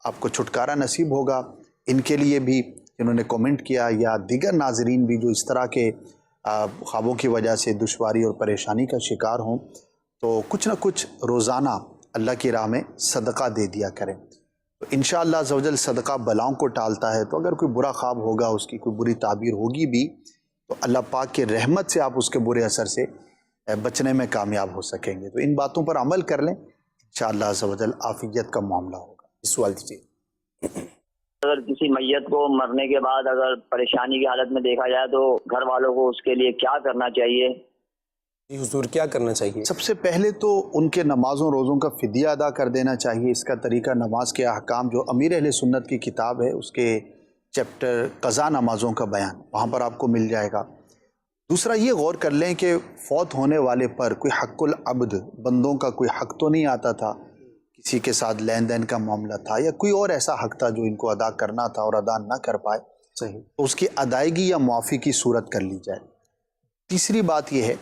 آپ کو چھٹکارا نصیب ہوگا۔ ان کے لیے بھی جنہوں نے کومنٹ کیا یا دیگر ناظرین بھی جو اس طرح کے خوابوں کی وجہ سے دشواری اور پریشانی کا شکار ہوں، تو کچھ نہ کچھ روزانہ اللہ کی راہ میں صدقہ دے دیا کریں، تو انشاءاللہ عز و جل صدقہ بلاؤں کو ٹالتا ہے۔ تو اگر کوئی برا خواب ہوگا، اس کی کوئی بری تعبیر ہوگی بھی، تو اللہ پاک کی رحمت سے آپ اس کے برے اثر سے بچنے میں کامیاب ہو سکیں گے۔ تو ان باتوں پر عمل کر لیں، انشاءاللہ عز و جل عافیت کا معاملہ ہوگا۔ سوال دیجیے۔ اگر کسی میت کو مرنے کے بعد اگر پریشانی کی حالت میں دیکھا جائے تو گھر والوں کو اس کے لیے کیا کرنا چاہیے؟ جی حضور، کیا کرنا چاہیے؟ سب سے پہلے تو ان کے نمازوں روزوں کا فدیہ ادا کر دینا چاہیے۔ اس کا طریقہ نماز کے احکام جو امیر اہل سنت کی کتاب ہے، اس کے چیپٹر قضا نمازوں کا بیان، وہاں پر آپ کو مل جائے گا۔ دوسرا یہ غور کر لیں کہ فوت ہونے والے پر کوئی حق العبد، بندوں کا کوئی حق تو نہیں آتا تھا، کسی کے ساتھ لین دین کا معاملہ تھا یا کوئی اور ایسا حق تھا جو ان کو ادا کرنا تھا اور ادا نہ کر پائے، صحیح، تو اس کی ادائیگی یا معافی کی صورت کر لی جائے۔ تیسری بات یہ ہے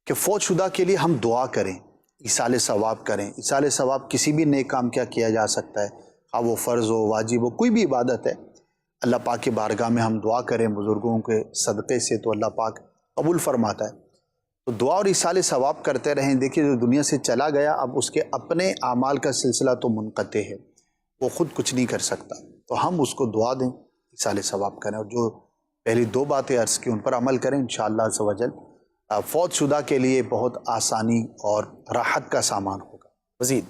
کہ فوت شدہ کے لیے ہم دعا کریں، ایصال ثواب کریں۔ ایصال ثواب کسی بھی نیک کام کیا جا سکتا ہے، خواہ وہ فرض ہو، واجب ہو، کوئی بھی عبادت ہے، اللہ پاک کی بارگاہ میں ہم دعا کریں بزرگوں کے صدقے سے تو اللہ پاک قبول فرماتا ہے۔ تو دعا اور ایصال ثواب کرتے رہیں۔ دیکھیے جو دنیا سے چلا گیا، اب اس کے اپنے اعمال کا سلسلہ تو منقطع ہے، وہ خود کچھ نہیں کر سکتا، تو ہم اس کو دعا دیں، ایصال ثواب کریں، اور جو پہلی دو باتیں عرض کی ان پر عمل کریں، انشاءاللہ عز و جل فوت شدہ کے لیے بہت آسانی اور راحت کا سامان ہوگا۔ مزید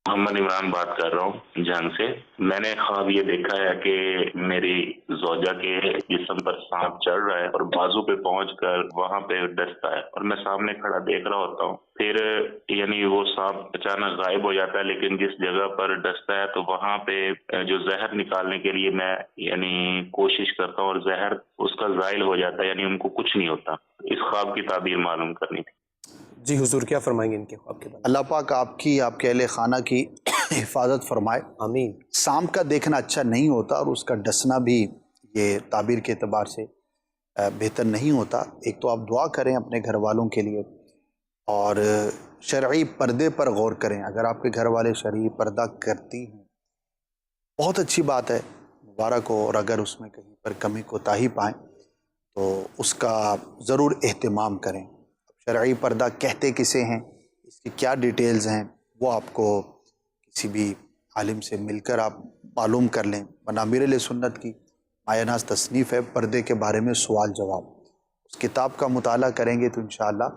محمد عمران بات کر رہا ہوں جنگ سے۔ میں نے خواب یہ دیکھا ہے کہ میری زوجہ کے جسم پر سانپ چڑھ رہا ہے اور بازو پہ پہنچ کر وہاں پہ ڈستا ہے، اور میں سامنے کھڑا دیکھ رہا ہوتا ہوں، پھر یعنی وہ سانپ اچانک غائب ہو جاتا ہے، لیکن جس جگہ پر ڈستا ہے تو وہاں پہ جو زہر نکالنے کے لیے میں یعنی کوشش کرتا ہوں اور زہر اس کا زائل ہو جاتا ہے، یعنی ان کو کچھ نہیں ہوتا۔ اس خواب کی تعبیر معلوم کرنی تھی۔ جی حضور، کیا فرمائیں گے ان کے خواب کے بارے میں؟ اللہ پاک آپ کی، آپ کے اہل خانہ کی حفاظت فرمائے۔ آمین۔ سانپ کا دیکھنا اچھا نہیں ہوتا، اور اس کا ڈسنا بھی یہ تعبیر کے اعتبار سے بہتر نہیں ہوتا۔ ایک تو آپ دعا کریں اپنے گھر والوں کے لیے، اور شرعی پردے پر غور کریں۔ اگر آپ کے گھر والے شرعی پردہ کرتی ہیں بہت اچھی بات ہے، مبارک ہو، اور اگر اس میں کہیں پر کمی کوتاہی پائیں تو اس کا ضرور اہتمام کریں۔ شرعی پردہ کہتے کسے ہیں، اس کی کیا ڈیٹیلز ہیں، وہ آپ کو کسی بھی عالم سے مل کر آپ معلوم کر لیں۔ ورنہ امیر علیہ سنت کی مایہ ناز تصنیف ہے پردے کے بارے میں سوال جواب، اس کتاب کا مطالعہ کریں گے تو انشاءاللہ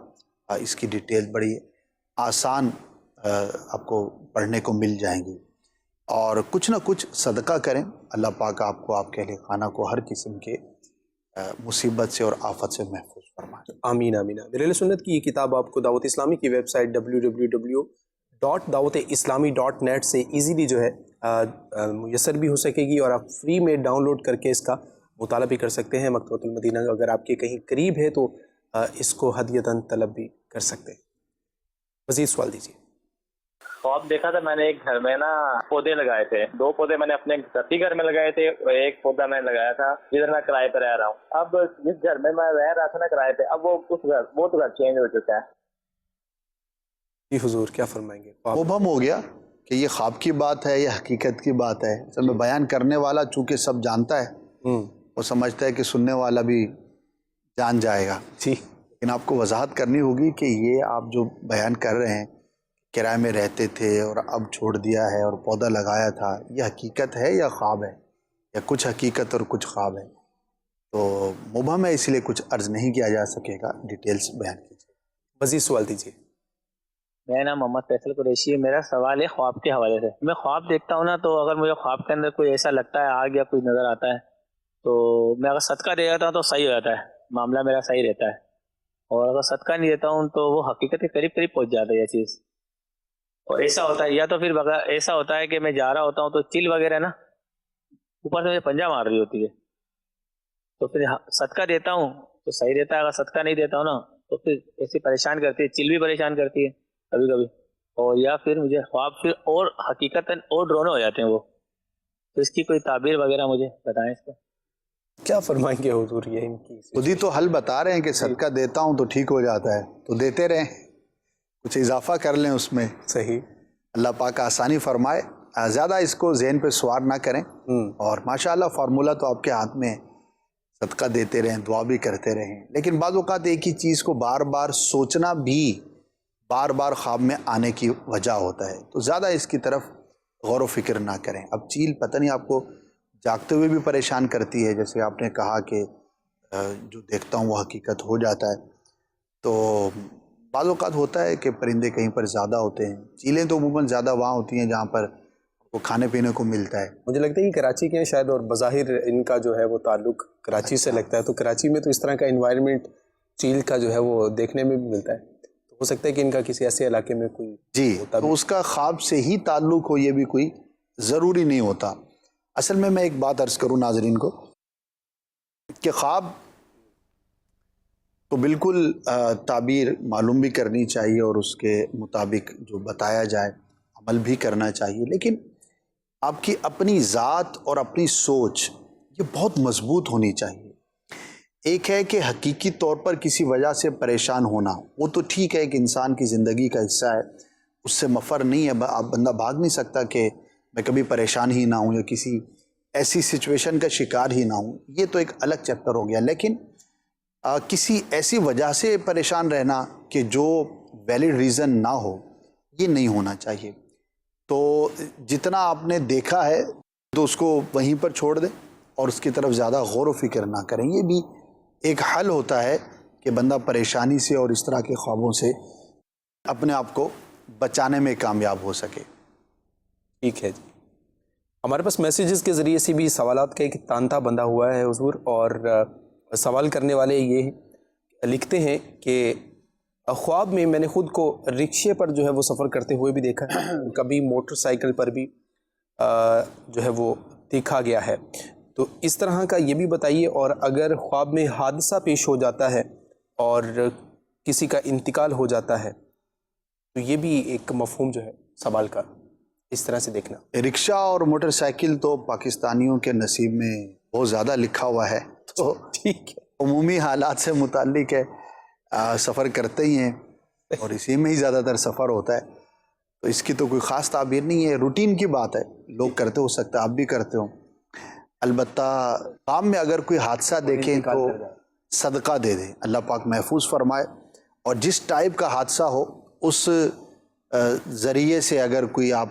اس کی ڈیٹیل بڑی آسان آپ کو پڑھنے کو مل جائیں گی۔ اور کچھ نہ کچھ صدقہ کریں، اللہ پاک آپ کو، آپ کے اہل خانہ کو ہر قسم کے مصیبت سے اور آفت سے محفوظ فرمائے۔ آمین آمین۔ امیر اہل سنت کی یہ کتاب آپ کو دعوت اسلامی کی ویب سائٹ www.dawat-islami.net سے ایزیلی جو ہے میسر بھی ہو سکے گی، اور آپ فری میں ڈاؤن لوڈ کر کے اس کا مطالعہ بھی کر سکتے ہیں۔ مکتبۃ المدینہ اگر آپ کے کہیں قریب ہے تو اس کو ہدیتاً طلب بھی کر سکتے ہیں۔ مزید سوال دیجیے۔ خواب دیکھا تھا میں نے، ایک گھر میں نا پودے لگائے تھے، 2 پودے میں نے اپنے ذاتی گھر میں لگائے تھے، اور ایک پودا میں نے لگایا تھا جدھر میں کرائے پہ رہ رہا ہوں۔ اب جس گھر میں رہ رہا تھا نا کرائے پہ، اب وہ گھر چینج ہو چکا ہے۔ جی حضور، کیا فرمائیں گے؟ مبہم ہو گیا کہ یہ خواب کی بات ہے یا حقیقت کی بات ہے۔ اصل میں بیان کرنے والا چونکہ سب جانتا ہے، وہ سمجھتا ہے کہ سننے والا بھی جان جائے گا، لیکن آپ کو وضاحت کرنی ہوگی کہ یہ آپ جو بیان کر رہے ہیں کرائے میں رہتے تھے اور اب چھوڑ دیا ہے اور پودا لگایا تھا، یہ حقیقت ہے یا خواب ہے، یا کچھ حقیقت اور کچھ خواب ہے؟ تو مبہم ہے، اس لیے کچھ عرض نہیں کیا جا سکے گا، ڈیٹیلز بیان کیجیے۔ مزید سوال دیجیے۔ میرا نام محمد فیصل قریشی ہے۔ میرا سوال ہے خواب کے حوالے سے۔ میں خواب دیکھتا ہوں نا، تو اگر مجھے خواب کے اندر کوئی ایسا لگتا ہے، آگ یا کوئی نظر آتا ہے، تو میں اگر صدقہ دے جاتا ہوں تو صحیح ہو جاتا ہے، معاملہ میرا صحیح رہتا ہے، اور اگر صدقہ نہیں دیتا ہوں تو وہ حقیقت کے قریب قریب پہنچ جاتا ہے یہ چیز. اور ایسا ہوتا ہے، یا تو پھر ایسا ہوتا ہے کہ میں جا رہا ہوتا ہوں تو چل وغیرہ نا اوپر سے مجھے پنجہ مار رہی ہوتی ہے، تو پھر صدقہ دیتا ہوں تو صحیح رہتا ہے. اگر صدقہ نہیں دیتا ہوں نا تو پھر ایسی پریشان کرتی ہے، چل بھی پریشان کرتی ہے کبھی کبھی، اور یا پھر مجھے خواب پھر اور حقیقتاً اور ڈرونے ہو جاتے ہیں وہ. تو اس کی کوئی تعبیر وغیرہ مجھے بتائیں اس کا. کیا فرمائیں گے حضور یہ ان کی؟ خود ہی تو حل بتا رہے ہیں کہ صدقہ دیتا ہوں تو ٹھیک ہو جاتا ہے، تو دیتے رہیں، کچھ اضافہ کر لیں اس میں. صحیح. اللہ پاک آسانی فرمائے. زیادہ اس کو ذہن پہ سوار نہ کریں، اور ماشاءاللہ فارمولہ تو آپ کے ہاتھ میں ہے. صدقہ دیتے رہیں، دعا بھی کرتے رہیں، لیکن بعض اوقات ایک ہی چیز کو بار بار سوچنا بھی بار بار خواب میں آنے کی وجہ ہوتا ہے. تو زیادہ اس کی طرف غور و فکر نہ کریں. اب چیل پتہ نہیں آپ کو جاگتے ہوئے بھی پریشان کرتی ہے، جیسے آپ نے کہا کہ جو دیکھتا ہوں وہ حقیقت ہو جاتا ہے. تو بعض اوقات ہوتا ہے کہ پرندے کہیں پر زیادہ ہوتے ہیں. چیلیں تو عموماً زیادہ وہاں ہوتی ہیں جہاں پر وہ کھانے پینے کو ملتا ہے. مجھے لگتا ہے کہ کراچی کے ہیں شاید، اور بظاہر ان کا جو ہے وہ تعلق کراچی سے لگتا ہے، تو کراچی میں تو اس طرح کا انوائرمنٹ چیل کا جو ہے وہ دیکھنے میں بھی ملتا ہے. تو ہو سکتا ہے کہ ان کا کسی ایسے علاقے میں کوئی جی تو اس کا خواب سے ہی تعلق ہو، یہ بھی کوئی ضروری نہیں ہوتا. اصل میں ایک بات عرض کروں ناظرین کو کہ خواب تو بالکل تعبیر معلوم بھی کرنی چاہیے، اور اس کے مطابق جو بتایا جائے عمل بھی کرنا چاہیے. لیکن آپ کی اپنی ذات اور اپنی سوچ یہ بہت مضبوط ہونی چاہیے. ایک ہے کہ حقیقی طور پر کسی وجہ سے پریشان ہونا، وہ تو ٹھیک ہے کہ انسان کی زندگی کا حصہ ہے، اس سے مفر نہیں ہے. آپ بندہ بھاگ نہیں سکتا کہ میں کبھی پریشان ہی نہ ہوں یا کسی ایسی سچویشن کا شکار ہی نہ ہوں، یہ تو ایک الگ چیپٹر ہو گیا. لیکن کسی ایسی وجہ سے پریشان رہنا کہ جو ویلڈ ریزن نہ ہو، یہ نہیں ہونا چاہیے. تو جتنا آپ نے دیکھا ہے تو اس کو وہیں پر چھوڑ دیں اور اس کی طرف زیادہ غور و فکر نہ کریں. یہ بھی ایک حل ہوتا ہے کہ بندہ پریشانی سے اور اس طرح کے خوابوں سے اپنے آپ کو بچانے میں کامیاب ہو سکے. ٹھیک ہے جی. ہمارے پاس میسیجز کے ذریعے سے بھی سوالات کا ایک تانتا بندھا ہوا ہے حضور، اور سوال کرنے والے یہ لکھتے ہیں کہ خواب میں نے خود کو رکشے پر جو ہے وہ سفر کرتے ہوئے بھی دیکھا ہے، کبھی موٹر سائیکل پر بھی جو ہے وہ دیکھا گیا ہے. تو اس طرح کا یہ بھی بتائیے، اور اگر خواب میں حادثہ پیش ہو جاتا ہے اور کسی کا انتقال ہو جاتا ہے تو یہ بھی ایک مفہوم جو ہے سوال کا اس طرح سے دیکھنا. رکشہ اور موٹر سائیکل تو پاکستانیوں کے نصیب میں بہت زیادہ لکھا ہوا ہے، تو ٹھیک ہے، عمومی حالات سے متعلق ہے، سفر کرتے ہی ہیں اور اسی میں ہی زیادہ تر سفر ہوتا ہے. تو اس کی تو کوئی خاص تعبیر نہیں ہے، روٹین کی بات ہے، لوگ کرتے ہو سکتا ہے، آپ بھی کرتے ہو. البتہ کام میں اگر کوئی حادثہ دیکھیں تو صدقہ دے دیں، اللہ پاک محفوظ فرمائے. اور جس ٹائپ کا حادثہ ہو اس ذریعے سے اگر کوئی آپ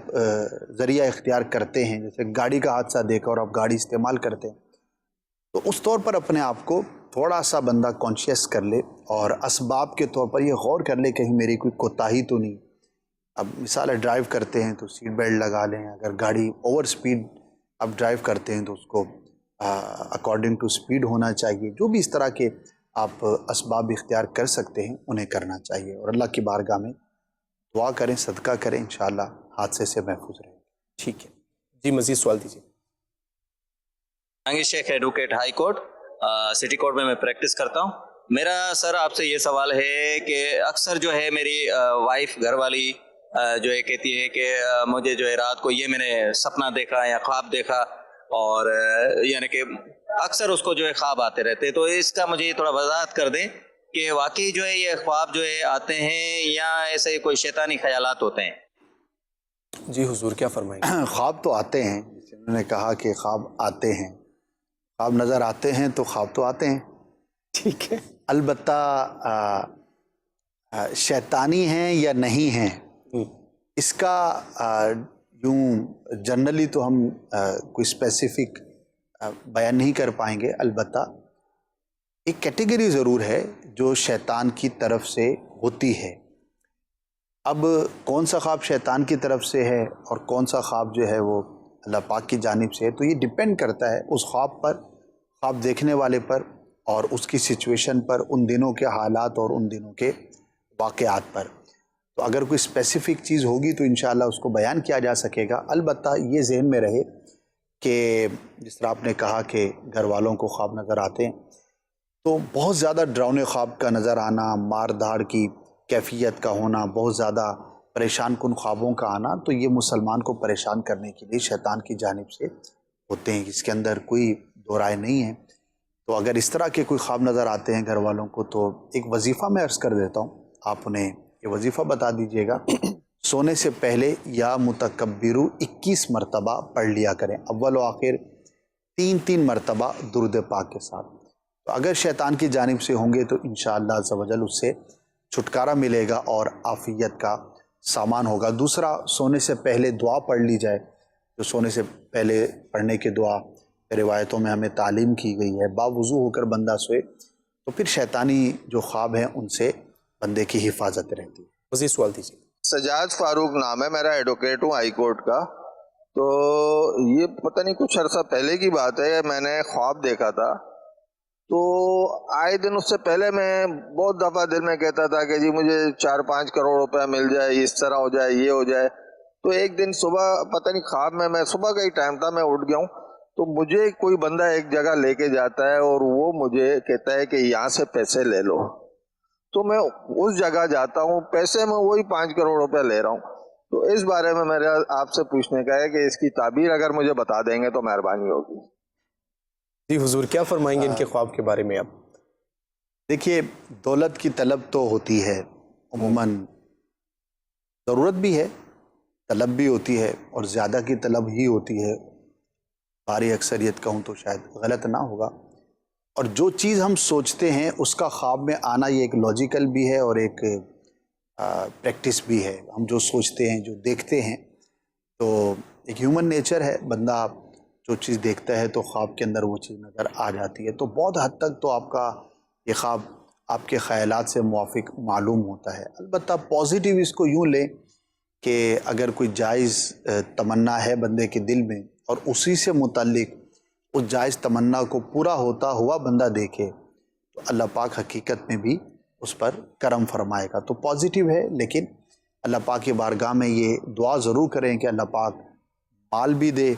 ذریعہ اختیار کرتے ہیں، جیسے گاڑی کا حادثہ دیکھا اور آپ گاڑی استعمال کرتے ہیں، تو اس طور پر اپنے آپ کو تھوڑا سا بندہ کانشیس کر لے اور اسباب کے طور پر یہ غور کر لے کہیں میری کوئی کوتاہی تو نہیں. اب مثال ہے ڈرائیو کرتے ہیں تو سیٹ بیلٹ لگا لیں، اگر گاڑی اوور سپیڈ آپ ڈرائیو کرتے ہیں تو اس کو اکارڈنگ ٹو سپیڈ ہونا چاہیے. جو بھی اس طرح کے آپ اسباب اختیار کر سکتے ہیں انہیں کرنا چاہیے، اور اللہ کی بارگاہ میں دعا کریں، صدقہ کریں، انشاءاللہ حادثے سے محفوظ رہیں. ٹھیک ہے جی. مزید سوال دیجیے. جہانگیر شیخ advocate high court city court میں پریکٹس کرتا ہوں. میرا سر آپ سے یہ سوال ہے کہ اکثر جو ہے میری وائف گھر والی جو ہے کہتی ہے کہ مجھے جو ہے رات کو یہ میں نے سپنا دیکھا یا خواب دیکھا، اور یعنی کہ اکثر اس کو جو ہے خواب آتے رہتے. تو اس کا مجھے تھوڑا وضاحت کر دیں کہ واقعی جو ہے یہ خواب جو ہے آتے ہیں یا ایسے کوئی شیطانی خیالات ہوتے ہیں. جی حضور کیا فرمائیں؟ خواب تو آتے ہیں، جیسے انہوں نے کہا کہ خواب آتے ہیں، خواب نظر آتے ہیں تو خواب تو آتے ہیں. ٹھیک ہے. البتہ شیطانی ہیں یا نہیں ہیں اس کا یوں جنرلی تو ہم کوئی اسپیسیفک بیان نہیں کر پائیں گے. البتہ ایک کیٹیگری ضرور ہے جو شیطان کی طرف سے ہوتی ہے. اب کون سا خواب شیطان کی طرف سے ہے اور کون سا خواب جو ہے وہ اللہ پاک کی جانب سے ہے، تو یہ ڈیپینڈ کرتا ہے اس خواب پر، خواب دیکھنے والے پر اور اس کی سچویشن پر، ان دنوں کے حالات اور ان دنوں کے واقعات پر. تو اگر کوئی اسپیسیفک چیز ہوگی تو انشاءاللہ اس کو بیان کیا جا سکے گا. البتہ یہ ذہن میں رہے کہ جس طرح آپ نے کہا کہ گھر والوں کو خواب نظر آتے ہیں، تو بہت زیادہ ڈراؤنے خواب کا نظر آنا، مار دھاڑ کی کیفیت کا ہونا، بہت زیادہ پریشان کن خوابوں کا آنا، تو یہ مسلمان کو پریشان کرنے کے لیے شیطان کی جانب سے ہوتے ہیں، اس کے اندر کوئی دو رائے نہیں ہے. تو اگر اس طرح کے کوئی خواب نظر آتے ہیں گھر والوں کو، تو ایک وظیفہ میں عرض کر دیتا ہوں، آپ انہیں یہ وظیفہ بتا دیجئے گا. سونے سے پہلے یا متکبرو 21 مرتبہ پڑھ لیا کریں، اول و آخر 3 مرتبہ درود پاک کے ساتھ. تو اگر شیطان کی جانب سے ہوں گے تو انشاءاللہ عز و جل اس سے چھٹکارا ملے گا اور عافیت کا سامان ہوگا. دوسرا، سونے سے پہلے دعا پڑھ لی جائے. جو سونے سے پہلے پڑھنے کی دعا روایتوں میں ہمیں تعلیم کی گئی ہے، باوضو ہو کر بندہ سوئے تو پھر شیطانی جو خواب ہیں ان سے بندے کی حفاظت رہتی ہے. مزید سوال دیجیے. سجاد فاروق نام ہے میرا، ایڈوکیٹ ہوں ہائی کورٹ کا. تو یہ پتہ نہیں کچھ عرصہ پہلے کی بات ہے، میں نے خواب دیکھا تھا. تو آئے دن اس سے پہلے میں بہت دفعہ دل میں کہتا تھا کہ جی مجھے 4-5 کروڑ روپے مل جائے، اس طرح ہو جائے، یہ ہو جائے. تو ایک دن صبح پتہ نہیں خواب میں صبح کا ہی ٹائم تھا، میں اٹھ گیا ہوں تو مجھے کوئی بندہ ایک جگہ لے کے جاتا ہے اور وہ مجھے کہتا ہے کہ یہاں سے پیسے لے لو. تو میں اس جگہ جاتا ہوں، پیسے میں وہی 5 کروڑ روپے لے رہا ہوں. تو اس بارے میں میرا آپ سے پوچھنے کا ہے کہ اس کی تعبیر اگر مجھے بتا دیں گے تو مہربانی ہوگی. جی حضور، کیا فرمائیں گے ان کے خواب کے بارے میں آپ؟ دیکھیے، دولت کی طلب تو ہوتی ہے، عموماً ضرورت بھی ہے، طلب بھی ہوتی ہے، اور زیادہ کی طلب ہی ہوتی ہے. باری اکثریت کہوں تو شاید غلط نہ ہوگا. اور جو چیز ہم سوچتے ہیں اس کا خواب میں آنا، یہ ایک لاجیکل بھی ہے اور ایک پریکٹس بھی ہے. ہم جو سوچتے ہیں، جو دیکھتے ہیں، تو ایک ہیومن نیچر ہے، بندہ جو چیز دیکھتا ہے تو خواب کے اندر وہ چیز نظر آ جاتی ہے. تو بہت حد تک تو آپ کا یہ خواب آپ کے خیالات سے موافق معلوم ہوتا ہے. البتہ پازیٹیو اس کو یوں لیں کہ اگر کوئی جائز تمنا ہے بندے کے دل میں اور اسی سے متعلق اس جائز تمنا کو پورا ہوتا ہوا بندہ دیکھے تو اللہ پاک حقیقت میں بھی اس پر کرم فرمائے گا. تو پازیٹیو ہے، لیکن اللہ پاک کی بارگاہ میں یہ دعا ضرور کریں کہ اللہ پاک مال بھی دے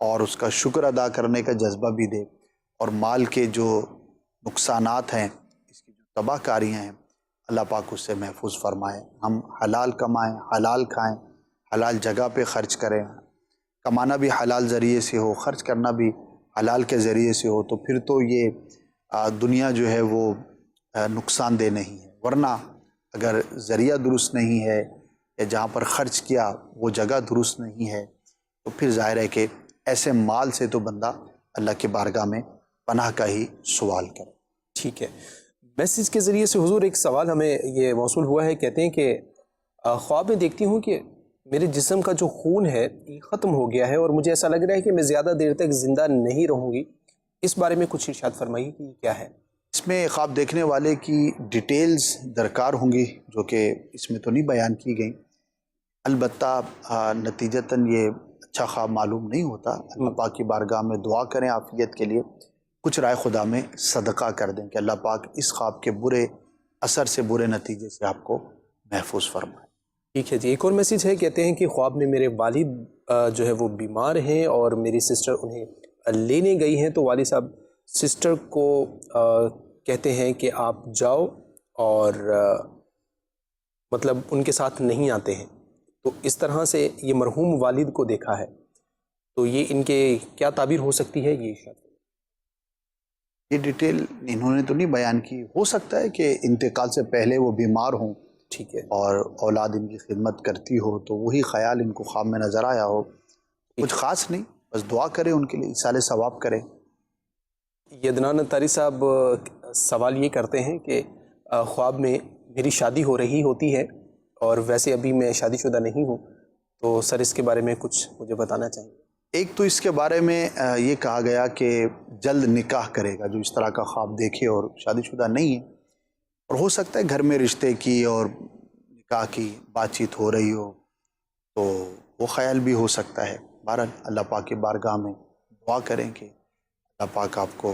اور اس کا شکر ادا کرنے کا جذبہ بھی دے، اور مال کے جو نقصانات ہیں، اس کی جو تباہ کاریاں ہیں، اللہ پاک اس سے محفوظ فرمائے. ہم حلال کمائیں، حلال کھائیں، حلال جگہ پہ خرچ کریں. کمانا بھی حلال ذریعے سے ہو، خرچ کرنا بھی حلال کے ذریعے سے ہو، تو پھر تو یہ دنیا جو ہے وہ نقصان دہ نہیں ہے. ورنہ اگر ذریعہ درست نہیں ہے یا جہاں پر خرچ کیا وہ جگہ درست نہیں ہے تو پھر ظاہر ہے کہ ایسے مال سے تو بندہ اللہ کی بارگاہ میں پناہ کا ہی سوال کرے. ٹھیک ہے. میسیج کے ذریعے سے حضور ایک سوال ہمیں یہ موصول ہوا ہے، کہتے ہیں کہ خواب میں دیکھتی ہوں کہ میرے جسم کا جو خون ہے یہ ختم ہو گیا ہے اور مجھے ایسا لگ رہا ہے کہ میں زیادہ دیر تک زندہ نہیں رہوں گی. اس بارے میں کچھ ارشاد فرمائیے کہ یہ کیا ہے. اس میں خواب دیکھنے والے کی ڈیٹیلز درکار ہوں گی جو کہ اس میں تو نہیں بیان کی گئیں. البتہ نتیجتاً یہ اچھا خواب معلوم نہیں ہوتا. اللہ پاک کی بارگاہ میں دعا کریں عافیت کے لیے، کچھ رائے خدا میں صدقہ کر دیں کہ اللہ پاک اس خواب کے برے اثر سے، برے نتیجے سے آپ کو محفوظ فرمائے. ٹھیک ہے جی. ایک اور میسیج ہے، کہتے ہیں کہ خواب میں میرے والد جو ہے وہ بیمار ہیں اور میری سسٹر انہیں لینے گئی ہیں، تو والد صاحب سسٹر کو کہتے ہیں کہ آپ جاؤ اور مطلب ان کے ساتھ نہیں آتے ہیں. تو اس طرح سے یہ مرحوم والد کو دیکھا ہے، تو یہ ان کے کیا تعبیر ہو سکتی ہے؟ یہ ڈیٹیل انہوں نے تو نہیں بیان کی. ہو سکتا ہے کہ انتقال سے پہلے وہ بیمار ہوں، ٹھیک ہے، اور اولاد ان کی خدمت کرتی ہو تو وہی خیال ان کو خواب میں نظر آیا ہو. کچھ خاص نہیں، بس دعا کریں ان کے لیے، ایصال ثواب کریں. یدنان اتاری صاحب سوال یہ کرتے ہیں کہ خواب میں میری شادی ہو رہی ہوتی ہے اور ویسے ابھی میں شادی شدہ نہیں ہوں، تو سر اس کے بارے میں کچھ مجھے بتانا چاہیں. ایک تو اس کے بارے میں یہ کہا گیا کہ جلد نکاح کرے گا جو اس طرح کا خواب دیکھے اور شادی شدہ نہیں ہے. اور ہو سکتا ہے گھر میں رشتے کی اور نکاح کی بات چیت ہو رہی ہو تو وہ خیال بھی ہو سکتا ہے. بہرحال اللہ پاک کی بارگاہ میں دعا کریں کہ اللہ پاک آپ کو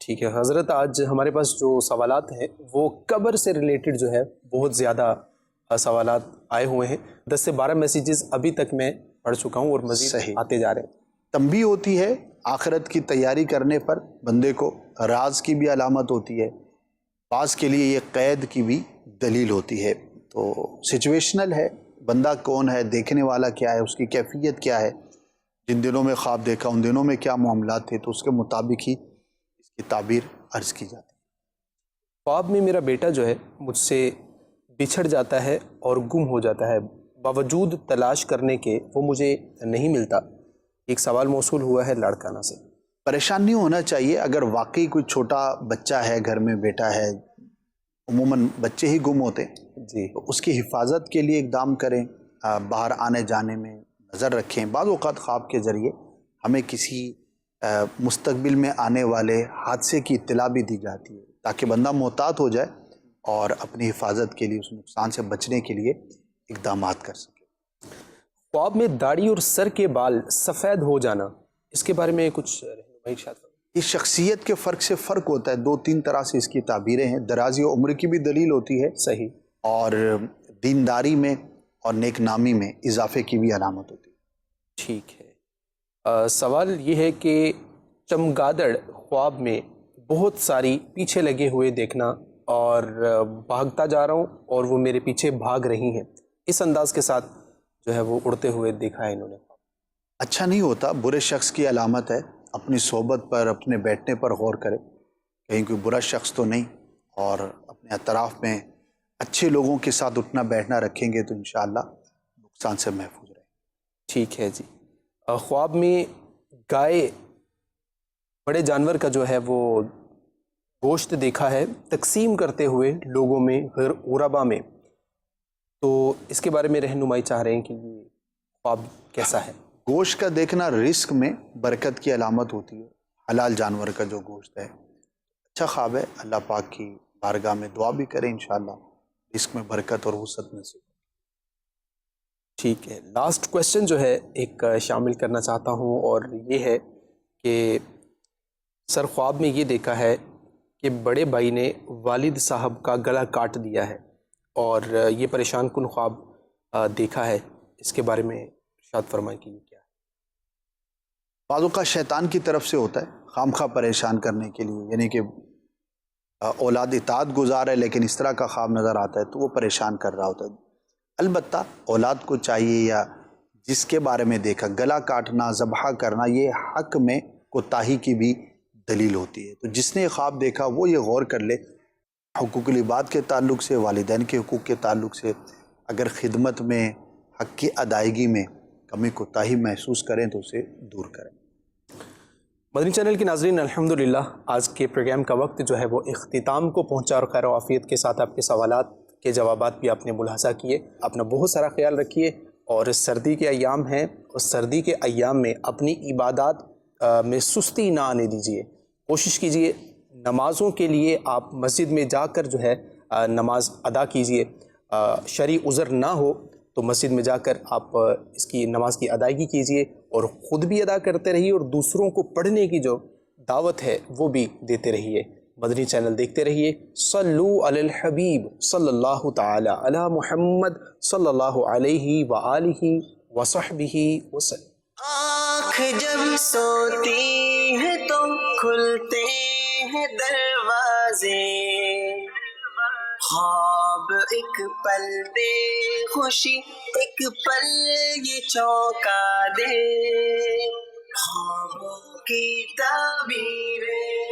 ٹھیک ہے حضرت، آج ہمارے پاس جو سوالات ہیں وہ قبر سے ریلیٹڈ جو ہے بہت زیادہ سوالات آئے ہوئے ہیں. 10 سے 12 میسیجز ابھی تک میں پڑھ چکا ہوں اور مزید آتے جا رہے ہیں. تنبیہ ہوتی ہے آخرت کی تیاری کرنے پر بندے کو، راز کی بھی علامت ہوتی ہے، بعض کے لیے یہ قید کی بھی دلیل ہوتی ہے. تو سچویشنل ہے، بندہ کون ہے، دیکھنے والا کیا ہے، اس کی کیفیت کیا ہے، جن دنوں میں خواب دیکھا ان دنوں میں کیا معاملات تھے، تو اس کے مطابق ہی اس کی تعبیر عرض کی جاتی ہے. خواب میں میرا بیٹا جو ہے مجھ سے بچھڑ جاتا ہے اور گم ہو جاتا ہے، باوجود تلاش کرنے کے وہ مجھے نہیں ملتا. ایک سوال موصول ہوا ہے لاڑکانہ سے. پریشان نہیں ہونا چاہیے. اگر واقعی کوئی چھوٹا بچہ ہے گھر میں، بیٹا ہے، عموماً بچے ہی گم ہوتے ہیں جی، تو اس کی حفاظت کے لیے اقدام کریں، باہر آنے جانے میں نظر رکھیں. بعض اوقات خواب کے ذریعے ہمیں کسی مستقبل میں آنے والے حادثے کی اطلاع بھی دی جاتی ہے تاکہ بندہ محتاط ہو جائے اور اپنی حفاظت کے لیے، اس نقصان سے بچنے کے لیے اقدامات کر سکے. خواب میں داڑھی اور سر کے بال سفید ہو جانا، اس کے بارے میں کچھ رہنمائی ارشاد فرمائیں. اس شخصیت کے فرق سے فرق ہوتا ہے. 2-3 طرح سے اس کی تعبیریں ہیں. درازی عمر کی بھی دلیل ہوتی ہے، صحیح، اور دینداری میں اور نیک نامی میں اضافے کی بھی علامت ہوتی ہے. ٹھیک ہے. سوال یہ ہے کہ چمگادڑ خواب میں بہت ساری پیچھے لگے ہوئے دیکھنا اور بھاگتا جا رہا ہوں اور وہ میرے پیچھے بھاگ رہی ہیں، اس انداز کے ساتھ جو ہے وہ اڑتے ہوئے دیکھا ہے انہوں نے. اچھا نہیں ہوتا، برے شخص کی علامت ہے. اپنی صحبت پر، اپنے بیٹھنے پر غور کرے، کہیں کوئی برا شخص تو نہیں، اور اپنے اطراف میں اچھے لوگوں کے ساتھ اٹھنا بیٹھنا رکھیں گے تو انشاءاللہ نقصان سے محفوظ رہیں. ٹھیک ہے جی. خواب میں گائے، بڑے جانور کا جو ہے وہ گوشت دیکھا ہے تقسیم کرتے ہوئے لوگوں میں، غربا میں، تو اس کے بارے میں رہنمائی چاہ رہے ہیں کہ یہ خواب کیسا ہے. گوشت کا دیکھنا رزق میں برکت کی علامت ہوتی ہے. حلال جانور کا جو گوشت ہے اچھا خواب ہے. اللہ پاک کی بارگاہ میں دعا بھی کریں، انشاءاللہ رزق میں برکت اور وسعت نصیب. ٹھیک ہے. لاسٹ کویسچن جو ہے ایک شامل کرنا چاہتا ہوں، اور یہ ہے کہ سر خواب میں یہ دیکھا ہے کہ بڑے بھائی نے والد صاحب کا گلا کاٹ دیا ہے اور یہ پریشان کن خواب دیکھا ہے، اس کے بارے میں ارشاد فرمائیں کہ یہ کیا ہے. بعض اوقات شیطان کی طرف سے ہوتا ہے، خام خواہ پریشان کرنے کے لیے، یعنی کہ اولاد اطاعت گزار ہے لیکن اس طرح کا خواب نظر آتا ہے تو وہ پریشان کر رہا ہوتا ہے. البتہ اولاد کو چاہیے، یا جس کے بارے میں دیکھا، گلا کاٹنا، ذبح کرنا، یہ حق میں کوتاہی کی بھی دلیل ہوتی ہے. تو جس نے خواب دیکھا وہ یہ غور کر لے، حقوق العباد کے تعلق سے، والدین کے حقوق کے تعلق سے، اگر خدمت میں، حق کی ادائیگی میں کمی کوتاہی محسوس کریں تو اسے دور کریں. مدنی چینل کے ناظرین، الحمدللہ آج کے پروگرام کا وقت جو ہے وہ اختتام کو پہنچا، اور خیر و عافیت کے ساتھ آپ کے سوالات کے جوابات بھی آپ نے ملاحظہ کیے. اپنا بہت سارا خیال رکھیے، اور سردی کے ایام ہیں، اور سردی کے ایام میں اپنی عبادات میں سستی نہ آنے دیجیے. کوشش کیجیے نمازوں کے لیے آپ مسجد میں جا کر جو ہے نماز ادا کیجیے. شرعی عذر نہ ہو تو مسجد میں جا کر آپ اس کی نماز کی ادائیگی کیجیے، اور خود بھی ادا کرتے رہیے، اور دوسروں کو پڑھنے کی جو دعوت ہے وہ بھی دیتے رہیے. مدنی چینل دیکھتے رہیے. صلو علی الحبیب صلی اللہ تعالی علی محمد صلی اللہ علیہ وآلہ وصحبہ وسلم. آنکھ جب سوتی ہے تو کھلتے ہیں دروازے، خواب ایک پل دے خوشی، ایک پل یہ چونکا دے، خوابوں کی تعبیریں